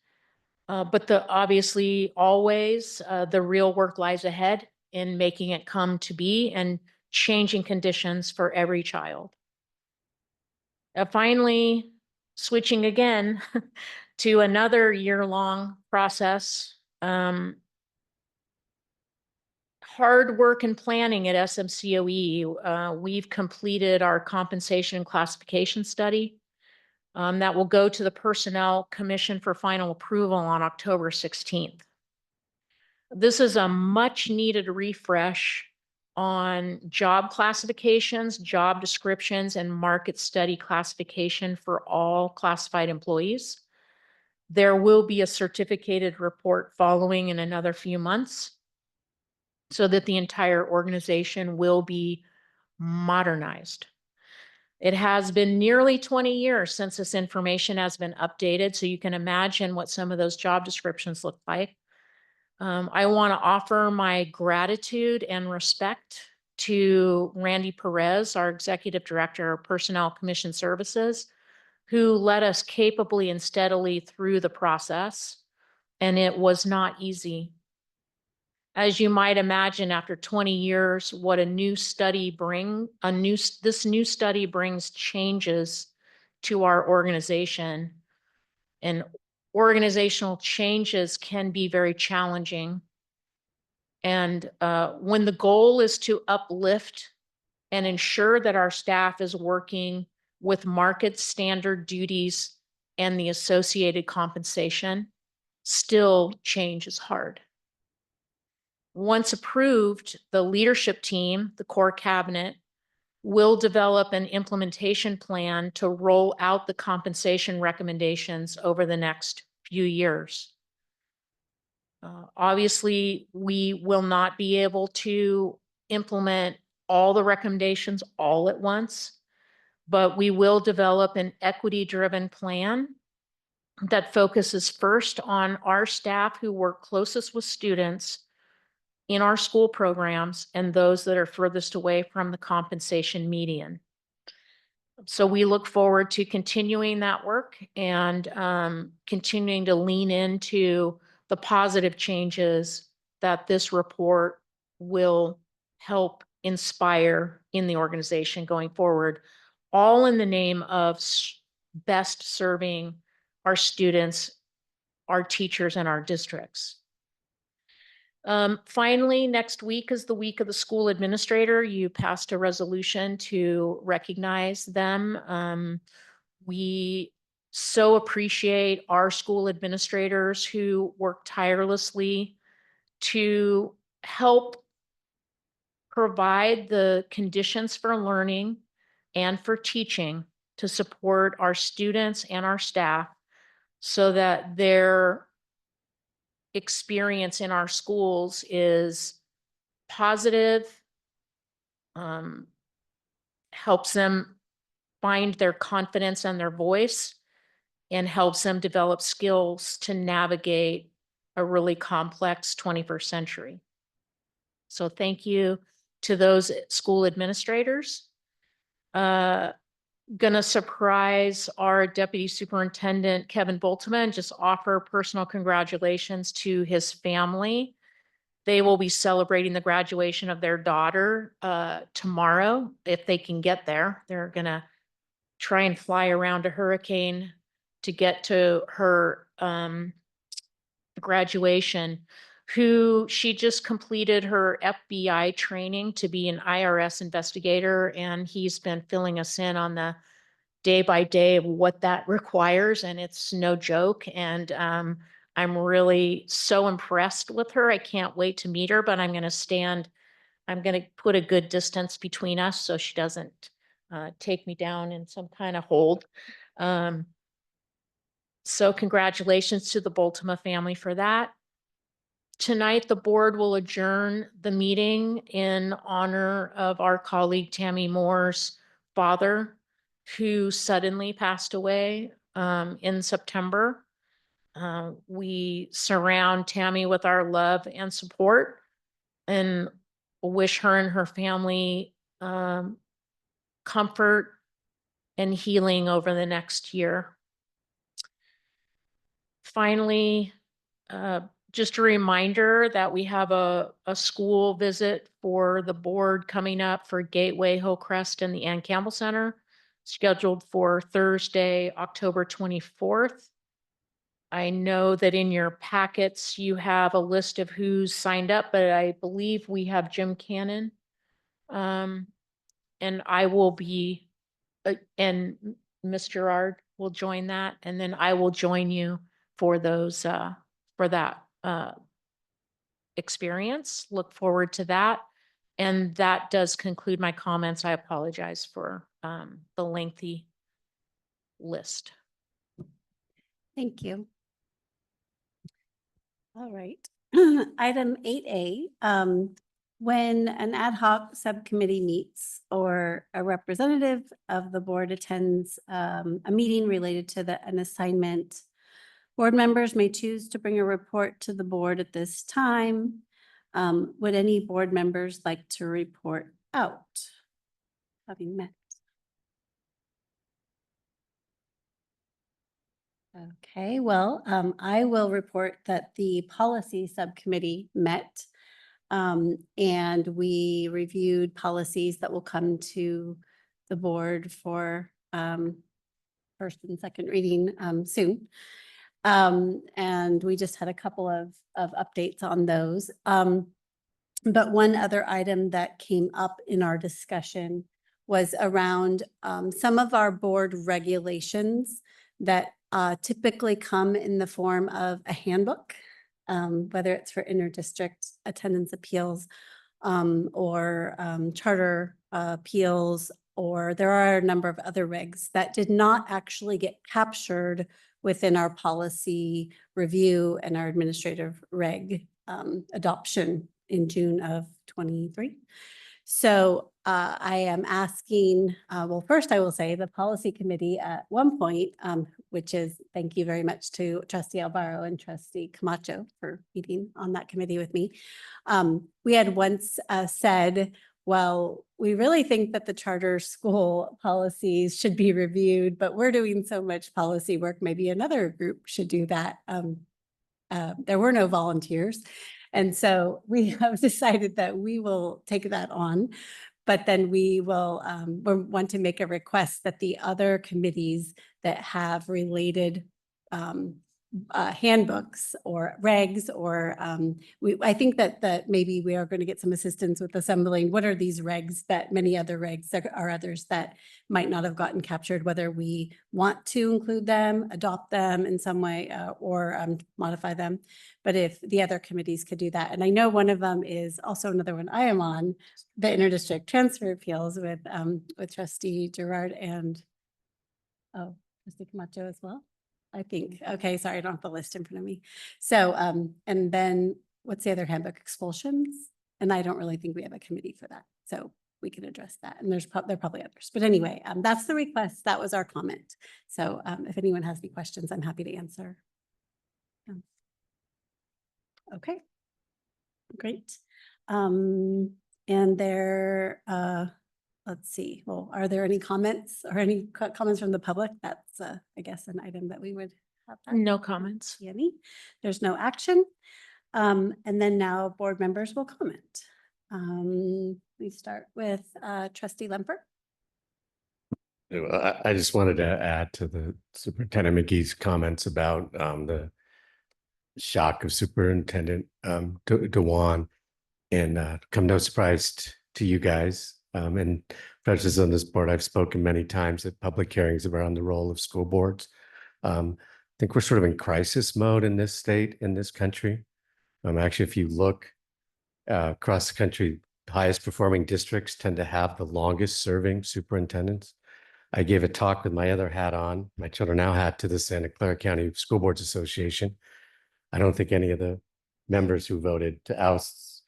Speaker 3: but obviously always the real work lies ahead in making it come to be and changing conditions for every child. Finally, switching again to another year-long process. Hard work and planning at SMCOE. We've completed our compensation and classification study that will go to the Personnel Commission for final approval on October 16th. This is a much needed refresh on job classifications, job descriptions, and market study classification for all classified employees. There will be a certificated report following in another few months, so that the entire organization will be modernized. It has been nearly 20 years since this information has been updated, so you can imagine what some of those job descriptions look like. I want to offer my gratitude and respect to Randy Perez, our Executive Director of Personnel Commission Services, who led us capably and steadily through the process, and it was not easy. As you might imagine, after 20 years, what a new study this new study brings changes to our organization, and organizational changes can be very challenging. And when the goal is to uplift and ensure that our staff is working with market standard duties and the associated compensation, still change is hard. Once approved, the leadership team, the core cabinet, will develop an implementation plan to roll out the compensation recommendations over the next few years. Obviously, we will not be able to implement all the recommendations all at once, but we will develop an equity-driven plan that focuses first on our staff who work closest with students in our school programs and those that are furthest away from the compensation median. So we look forward to continuing that work and continuing to lean into the positive changes that this report will help inspire in the organization going forward, all in the name of best serving our students, our teachers, and our districts. Finally, next week is the week of the school administrator. You passed a resolution to recognize them. We so appreciate our school administrators who work tirelessly to help provide the conditions for learning and for teaching to support our students and our staff so that their experience in our schools is positive, helps them find their confidence and their voice, and helps them develop skills to navigate a really complex 21st century. So thank you to those school administrators. Gonna surprise our Deputy Superintendent, Kevin Boltman, just offer personal congratulations to his family. They will be celebrating the graduation of their daughter tomorrow, if they can get there. They're gonna try and fly around a hurricane to get to her graduation, who she just completed her FBI training to be an IRS investigator, and he's been filling us in on the day by day of what that requires, and it's no joke. And I'm really so impressed with her. I can't wait to meet her, but I'm going to put a good distance between us so she doesn't take me down in some kind of hold. So congratulations to the Boltema family for that. Tonight, the board will adjourn the meeting in honor of our colleague Tammy Moore's father, who suddenly passed away in September. We surround Tammy with our love and support and wish her and her family comfort and healing over the next year. Finally, just a reminder that we have a school visit for the board coming up for Gateway, Hillcrest, and the Ann Campbell Center, scheduled for Thursday, October 24th. I know that in your packets, you have a list of who's signed up, but I believe we have Jim Cannon. And I will be, and Ms. Gerard will join that, and then I will join you for those, for that experience. Look forward to that. And that does conclude my comments. I apologize for the lengthy list.
Speaker 1: Thank you. All right. Item 8A, when an ad hoc subcommittee meets or a representative of the board attends a meeting related to an assignment, board members may choose to bring a report to the board at this time. Would any board members like to report out, having met? Okay, well, I will report that the policy subcommittee met and we reviewed policies that will come to the board for first and second reading soon. And we just had a couple of updates on those. But one other item that came up in our discussion was around some of our board regulations that typically come in the form of a handbook, whether it's for interdistrict attendance appeals or charter appeals, or there are a number of other regs that did not actually get captured within our policy review and our administrative reg adoption in June of 23. So I am asking, well, first I will say the policy committee at one point, which is, thank you very much to Trustee Alvaro and Trustee Camacho for meeting on that committee with me. We had once said, well, we really think that the charter school policies should be reviewed, but we're doing so much policy work, maybe another group should do that. There were no volunteers. And so we have decided that we will take that on, but then we will want to make a request that the other committees that have related handbooks or regs, or I think that maybe we are going to get some assistance with assembling what are these regs that many other regs, there are others that might not have gotten captured, whether we want to include them, adopt them in some way, or modify them. But if the other committees could do that. And I know one of them is also another one I am on, the interdistrict transfer appeals with Trustee Gerard and Trustee Camacho as well. I think, okay, sorry, I don't have the list in front of me. So, and then what's the other handbook? Expulsions? And I don't really think we have a committee for that. So we can address that. And there are probably others. But anyway, that's the request. That was our comment. So if anyone has any questions, I'm happy to answer. Okay, great. And there, let's see, well, are there any comments or any comments from the public? That's, I guess, an item that we would have.
Speaker 3: No comments.
Speaker 1: Any? There's no action. And then now board members will comment. We start with trustee Lemper.
Speaker 11: I just wanted to add to the Superintendent McGee's comments about the shock of Superintendent Dewan, and come no surprise to you guys. And prejudice on this board, I've spoken many times at public hearings around the role of school boards. I think we're sort of in crisis mode in this state, in this country. Actually, if you look across the country, the highest performing districts tend to have the longest serving superintendents. I gave a talk with my other hat on, my children now hat, to the Santa Clara County School Boards Association. I don't think any of the members who voted to oust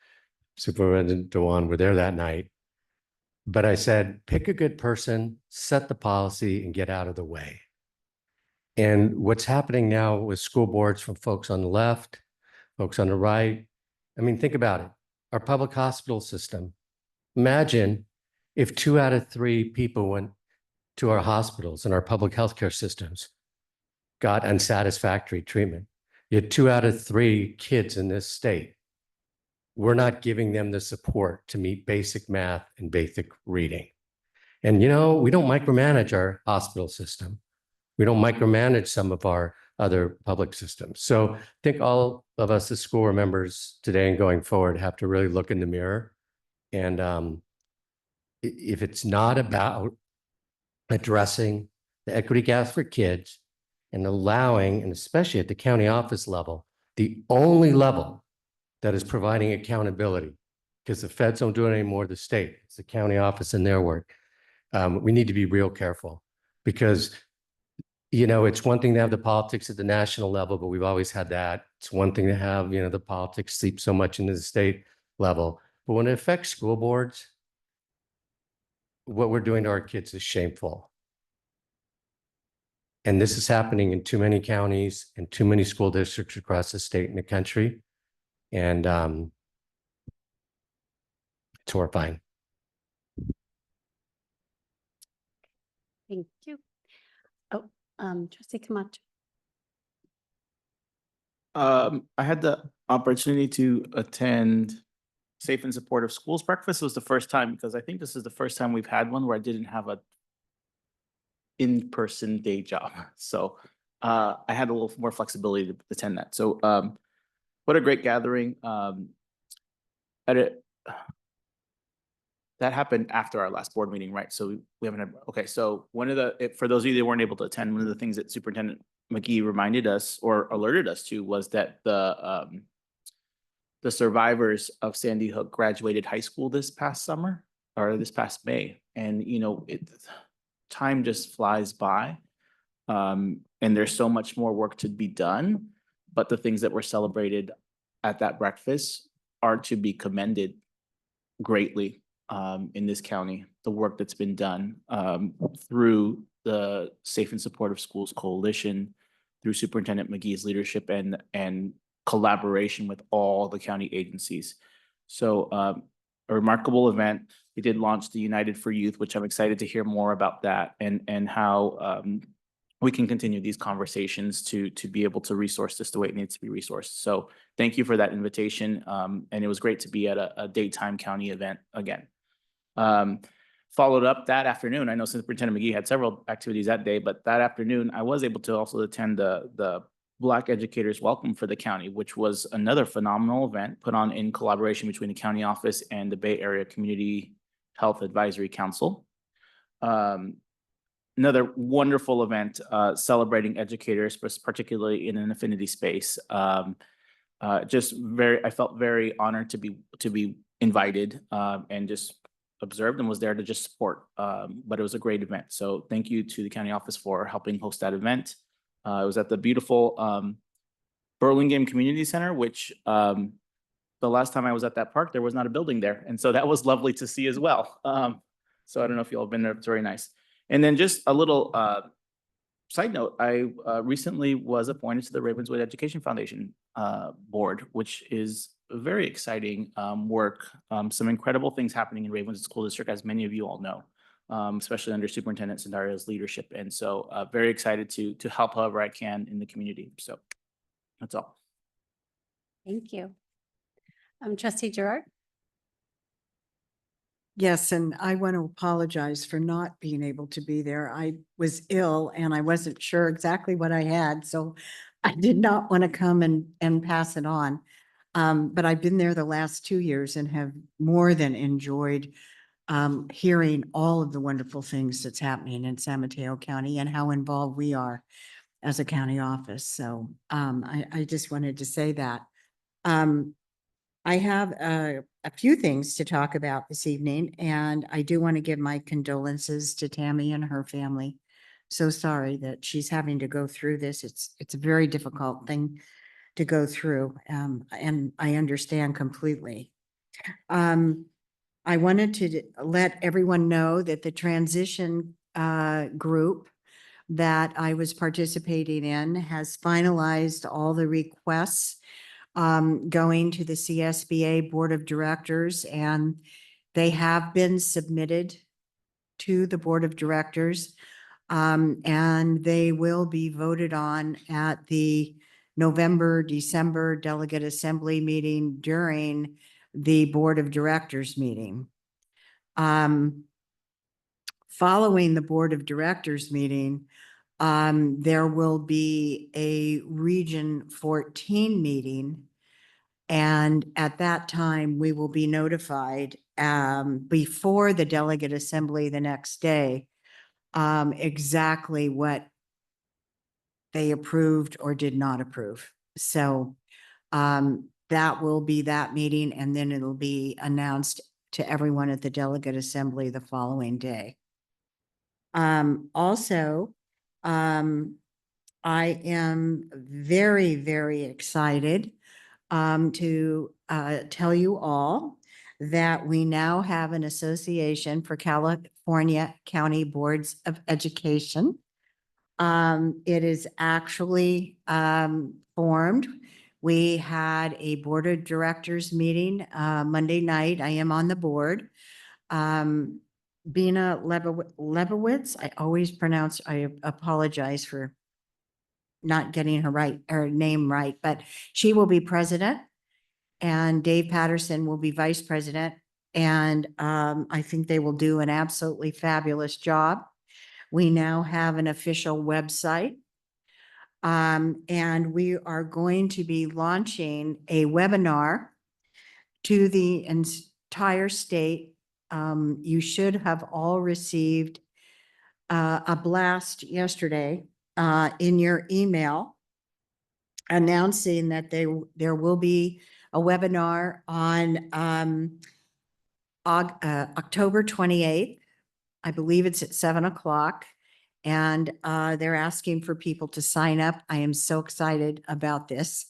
Speaker 11: Superintendent Dewan were there that night. But I said, pick a good person, set the policy, and get out of the way. And what's happening now with school boards from folks on the left, folks on the right, I mean, think about it. Our public hospital system. Imagine if 2 out of 3 people went to our hospitals and our public healthcare systems got unsatisfactory treatment. You had 2 out of 3 kids in this state. We're not giving them the support to meet basic math and basic reading. And, you know, we don't micromanage our hospital system. We don't micromanage some of our other public systems. So I think all of us as school board members today and going forward have to really look in the mirror. And if it's not about addressing the equity gap for kids and allowing, and especially at the county office level, the only level that is providing accountability, because the feds don't do it anymore, the state, it's the county office and their work. We need to be real careful, because, you know, it's one thing to have the politics at the national level, but we've always had that. It's one thing to have, you know, the politics seep so much into the state level. But when it affects school boards, what we're doing to our kids is shameful. And this is happening in too many counties and too many school districts across the state and the country. And it's horrifying.
Speaker 1: Thank you. Oh, trustee Camacho.
Speaker 10: I had the opportunity to attend Safe and Supportive Schools Breakfast. It was the first time, because I think this is the first time we've had one where I didn't have a in-person day job. So I had a little more flexibility to attend that. So what a great gathering. That happened after our last board meeting, right? So we haven't had, okay, so one of the, for those of you that weren't able to attend, one of the things that Superintendent McGee reminded us or alerted us to was that the survivors of Sandy Hook graduated high school this past summer or this past May. And, you know, time just flies by. And there's so much more work to be done, but the things that were celebrated at that breakfast are to be commended greatly in this county. The work that's been done through the Safe and Supportive Schools Coalition, through Superintendent McGee's leadership and collaboration with all the county agencies. So a remarkable event. We did launch the United for Youth, which I'm excited to hear more about that and how we can continue these conversations to be able to resource this the way it needs to be resourced. So thank you for that invitation. And it was great to be at a daytime county event again. Followed up that afternoon, I know Superintendent McGee had several activities that day, but that afternoon I was able to also attend the Black Educators Welcome for the County, which was another phenomenal event put on in collaboration between the county office and the Bay Area Community Health Advisory Council. Another wonderful event celebrating educators, particularly in an affinity space. I felt very honored to be invited and just observed and was there to just support. But it was a great event. So thank you to the county office for helping host that event. It was at the beautiful Burlingame Community Center, which the last time I was at that park, there was not a building there. And so that was lovely to see as well. So I don't know if you all have been there, it's very nice. And then just a little side note, I recently was appointed to the Ravenswood Education Foundation board, which is very exciting work. Some incredible things happening in Ravenswood School District, as many of you all know, especially under Superintendent Sandario's leadership. And so very excited to help however I can in the community. So that's all.
Speaker 1: Thank you. Trustee Gerard?
Speaker 2: Yes, and I want to apologize for not being able to be there. I was ill and I wasn't sure exactly what I had, so I did not want to come and pass it on. But I've been there the last 2 years and have more than enjoyed hearing all of the wonderful things that's happening in San Mateo County and how involved we are as a county office. So I just wanted to say that. I have a few things to talk about this evening, and I do want to give my condolences to Tammy and her family. So sorry that she's having to go through this. It's a very difficult thing to go through, and I understand completely. I wanted to let everyone know that the transition group that I was participating in has finalized all the requests going to the CSBA Board of Directors, and they have been submitted to the Board of Directors. And they will be voted on at the November, December Delegate Assembly meeting during the Board of Directors meeting. Following the Board of Directors meeting, there will be a Region 14 meeting. And at that time, we will be notified before the Delegate Assembly the next day exactly what they approved or did not approve. So that will be that meeting, and then it'll be announced to everyone at the Delegate Assembly the following day. Also, I am very, very excited to tell you all that we now have an association for California County Boards of Education. It is actually formed. We had a board of directors meeting Monday night. I am on the board. Bina Lebowitz, I apologize for not getting her name right, but she will be president, and Dave Patterson will be vice president. And I think they will do an absolutely fabulous job. We now have an official website. And we are going to be launching a webinar to the entire state. You should have all received a blast yesterday in your email announcing that there will be a webinar on October 28th. I believe it's at 7:00. And they're asking for people to sign up. I am so excited about this.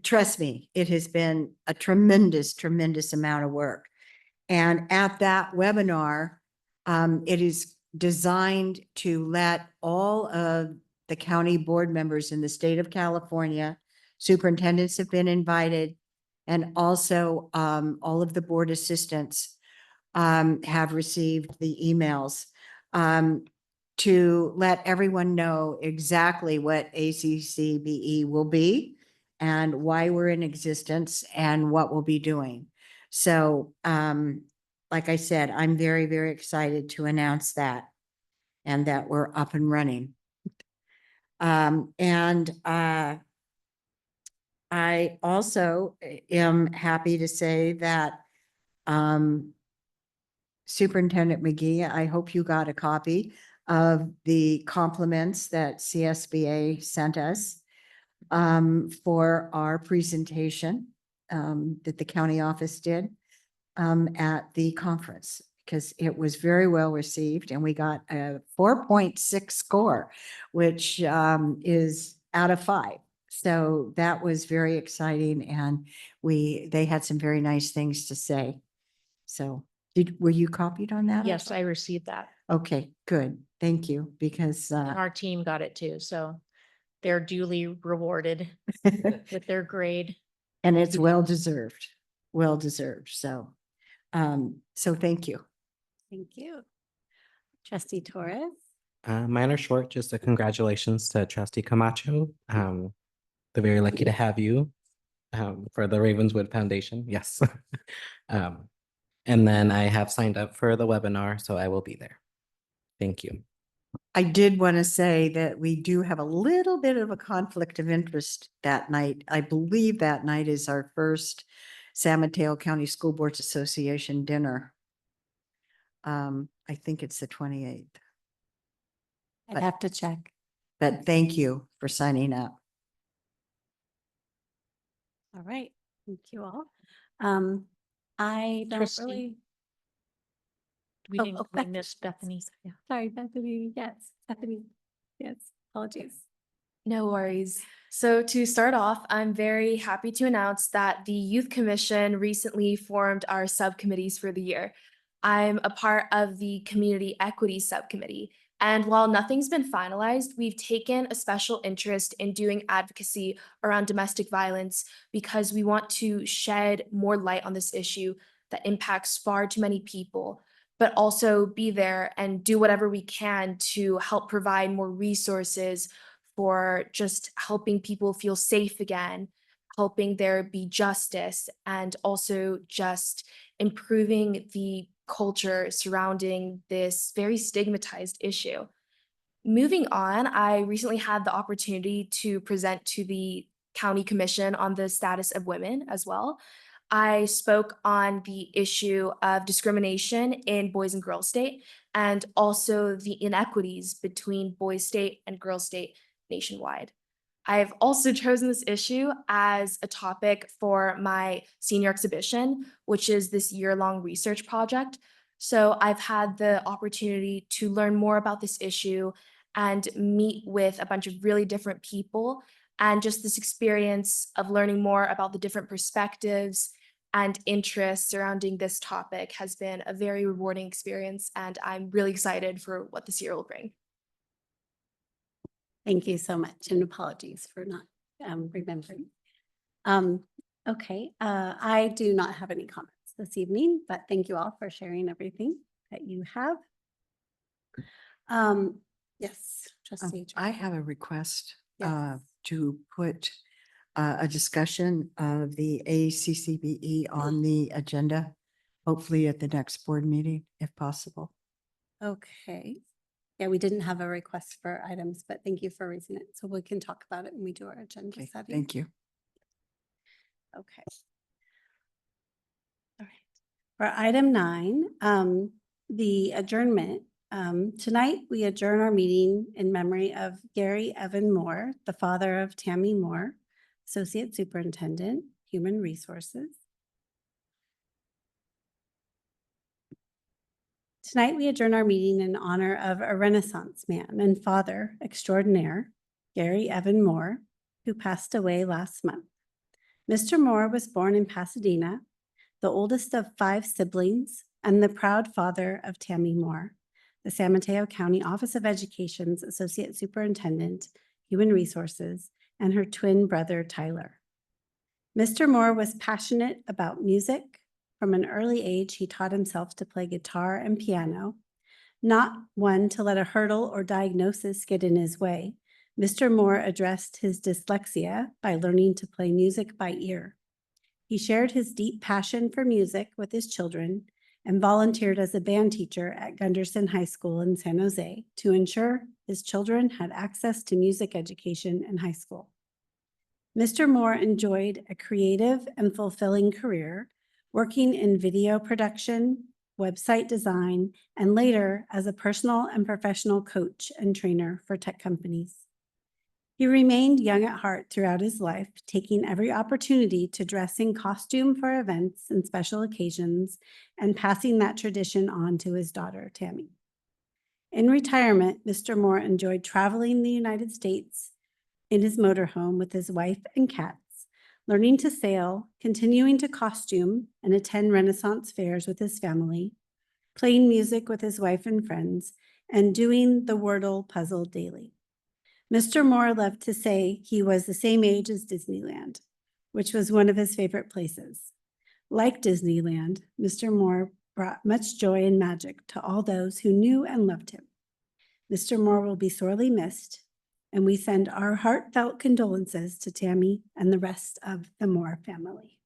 Speaker 2: Trust me, it has been a tremendous, tremendous amount of work. And at that webinar, it is designed to let all of the county board members in the state of California, superintendents have been invited, and also all of the board assistants have received the emails to let everyone know exactly what ACCBE will be and why we're in existence and what we'll be doing. So, like I said, I'm very, very excited to announce that and that we're up and running. I also am happy to say that Superintendent McGee, I hope you got a copy of the compliments that CSBA sent us for our presentation that the county office did at the conference, because it was very well received, and we got a 4.6 score, which is out of 5. So that was very exciting, and they had some very nice things to say. So were you copied on that?
Speaker 3: Yes, I received that.
Speaker 2: Okay, good. Thank you, because
Speaker 3: And our team got it too, so they're duly rewarded with their grade.
Speaker 2: and it's well deserved, well deserved. So, so thank you.
Speaker 1: Thank you. Trustee Torres?
Speaker 8: Mine are short, just a congratulations to Trustee Camacho. They're very lucky to have you. for the Ravenswood Foundation. Yes. And then I have signed up for the webinar, so I will be there. Thank you.
Speaker 2: I did want to say that we do have a little bit of a conflict of interest that night. I believe that night is our first San Mateo County School Boards Association dinner. I think it's the 28th,
Speaker 1: I'd have to check.
Speaker 2: but thank you for signing up.
Speaker 1: All right, thank you all. I don't
Speaker 3: Trustee.
Speaker 1: really,
Speaker 3: We
Speaker 1: Oh,
Speaker 3: didn't,
Speaker 1: oh,
Speaker 3: we missed Bethany. Yeah.
Speaker 1: sorry, Bethany, yes, Bethany, yes, apologies.
Speaker 9: No worries. So to start off, I'm very happy to announce that the Youth Commission recently formed our subcommittees for the year. I'm a part of the Community Equity Subcommittee. And while nothing's been finalized, we've taken a special interest in doing advocacy around domestic violence because we want to shed more light on this issue that impacts far too many people, but also be there and do whatever we can to help provide more resources for just helping people feel safe again, helping there be justice, and also just improving the culture surrounding this very stigmatized issue. Moving on, I recently had the opportunity to present to the County Commission on the status of women as well. I spoke on the issue of discrimination in Boys and Girls State and also the inequities between Boys State and Girls State nationwide. I've also chosen this issue as a topic for my senior exhibition, which is this year-long research project. So I've had the opportunity to learn more about this issue and meet with a bunch of really different people. And just this experience of learning more about the different perspectives and interests surrounding this topic has been a very rewarding experience. And I'm really excited for what this year will bring.
Speaker 1: Thank you so much, and apologies for not remembering. Okay, I do not have any comments this evening, but thank you all for sharing everything that you have. Yes, trustee.
Speaker 2: I have a request
Speaker 1: Yes.
Speaker 2: to put a discussion of the ACCBE on the agenda, hopefully at the next board meeting, if possible.
Speaker 1: Okay. Yeah, we didn't have a request for items, but thank you for raising it. So we can talk about it when we do our agenda
Speaker 2: Okay,
Speaker 1: setting.
Speaker 2: thank you.
Speaker 1: Okay. All right. For item 9, the adjournment. Tonight, we adjourn our meeting in memory of Gary Evan Moore, the father of Tammy Moore, Associate Superintendent, Human Resources. Tonight, we adjourn our meeting in honor of a Renaissance man and father extraordinaire, Gary Evan Moore, who passed away last month. Mr. Moore was born in Pasadena, the oldest of 5 siblings, and the proud father of Tammy Moore, the San Mateo County Office of Education's Associate Superintendent, Human Resources, and her twin brother, Tyler. Mr. Moore was passionate about music. From an early age, he taught himself to play guitar and piano, not one to let a hurdle or diagnosis get in his way. Mr. Moore addressed his dyslexia by learning to play music by ear. He shared his deep passion for music with his children and volunteered as a band teacher at Gunderson High School in San Jose to ensure his children had access to music education in high school. Mr. Moore enjoyed a creative and fulfilling career, working in video production, website design, and later as a personal and professional coach and trainer for tech companies. He remained young at heart throughout his life, taking every opportunity to dress in costume for events and special occasions, and passing that tradition on to his daughter, Tammy. In retirement, Mr. Moore enjoyed traveling the United States in his motorhome with his wife and cats, learning to sail, continuing to costume and attend Renaissance fairs with his family, playing music with his wife and friends, and doing the Wordle puzzle daily. Mr. Moore loved to say he was the same age as Disneyland, which was one of his favorite places. Like Disneyland, Mr. Moore brought much joy and magic to all those who knew and loved him. Mr. Moore will be sorely missed, And we send our heartfelt condolences to Tammy and the rest of the Moore family.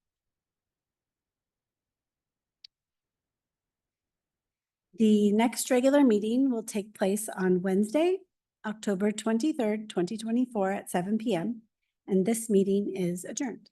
Speaker 1: The next regular meeting will take place on Wednesday, October 23rd, 2024 at 7 p.m. And this meeting is adjourned.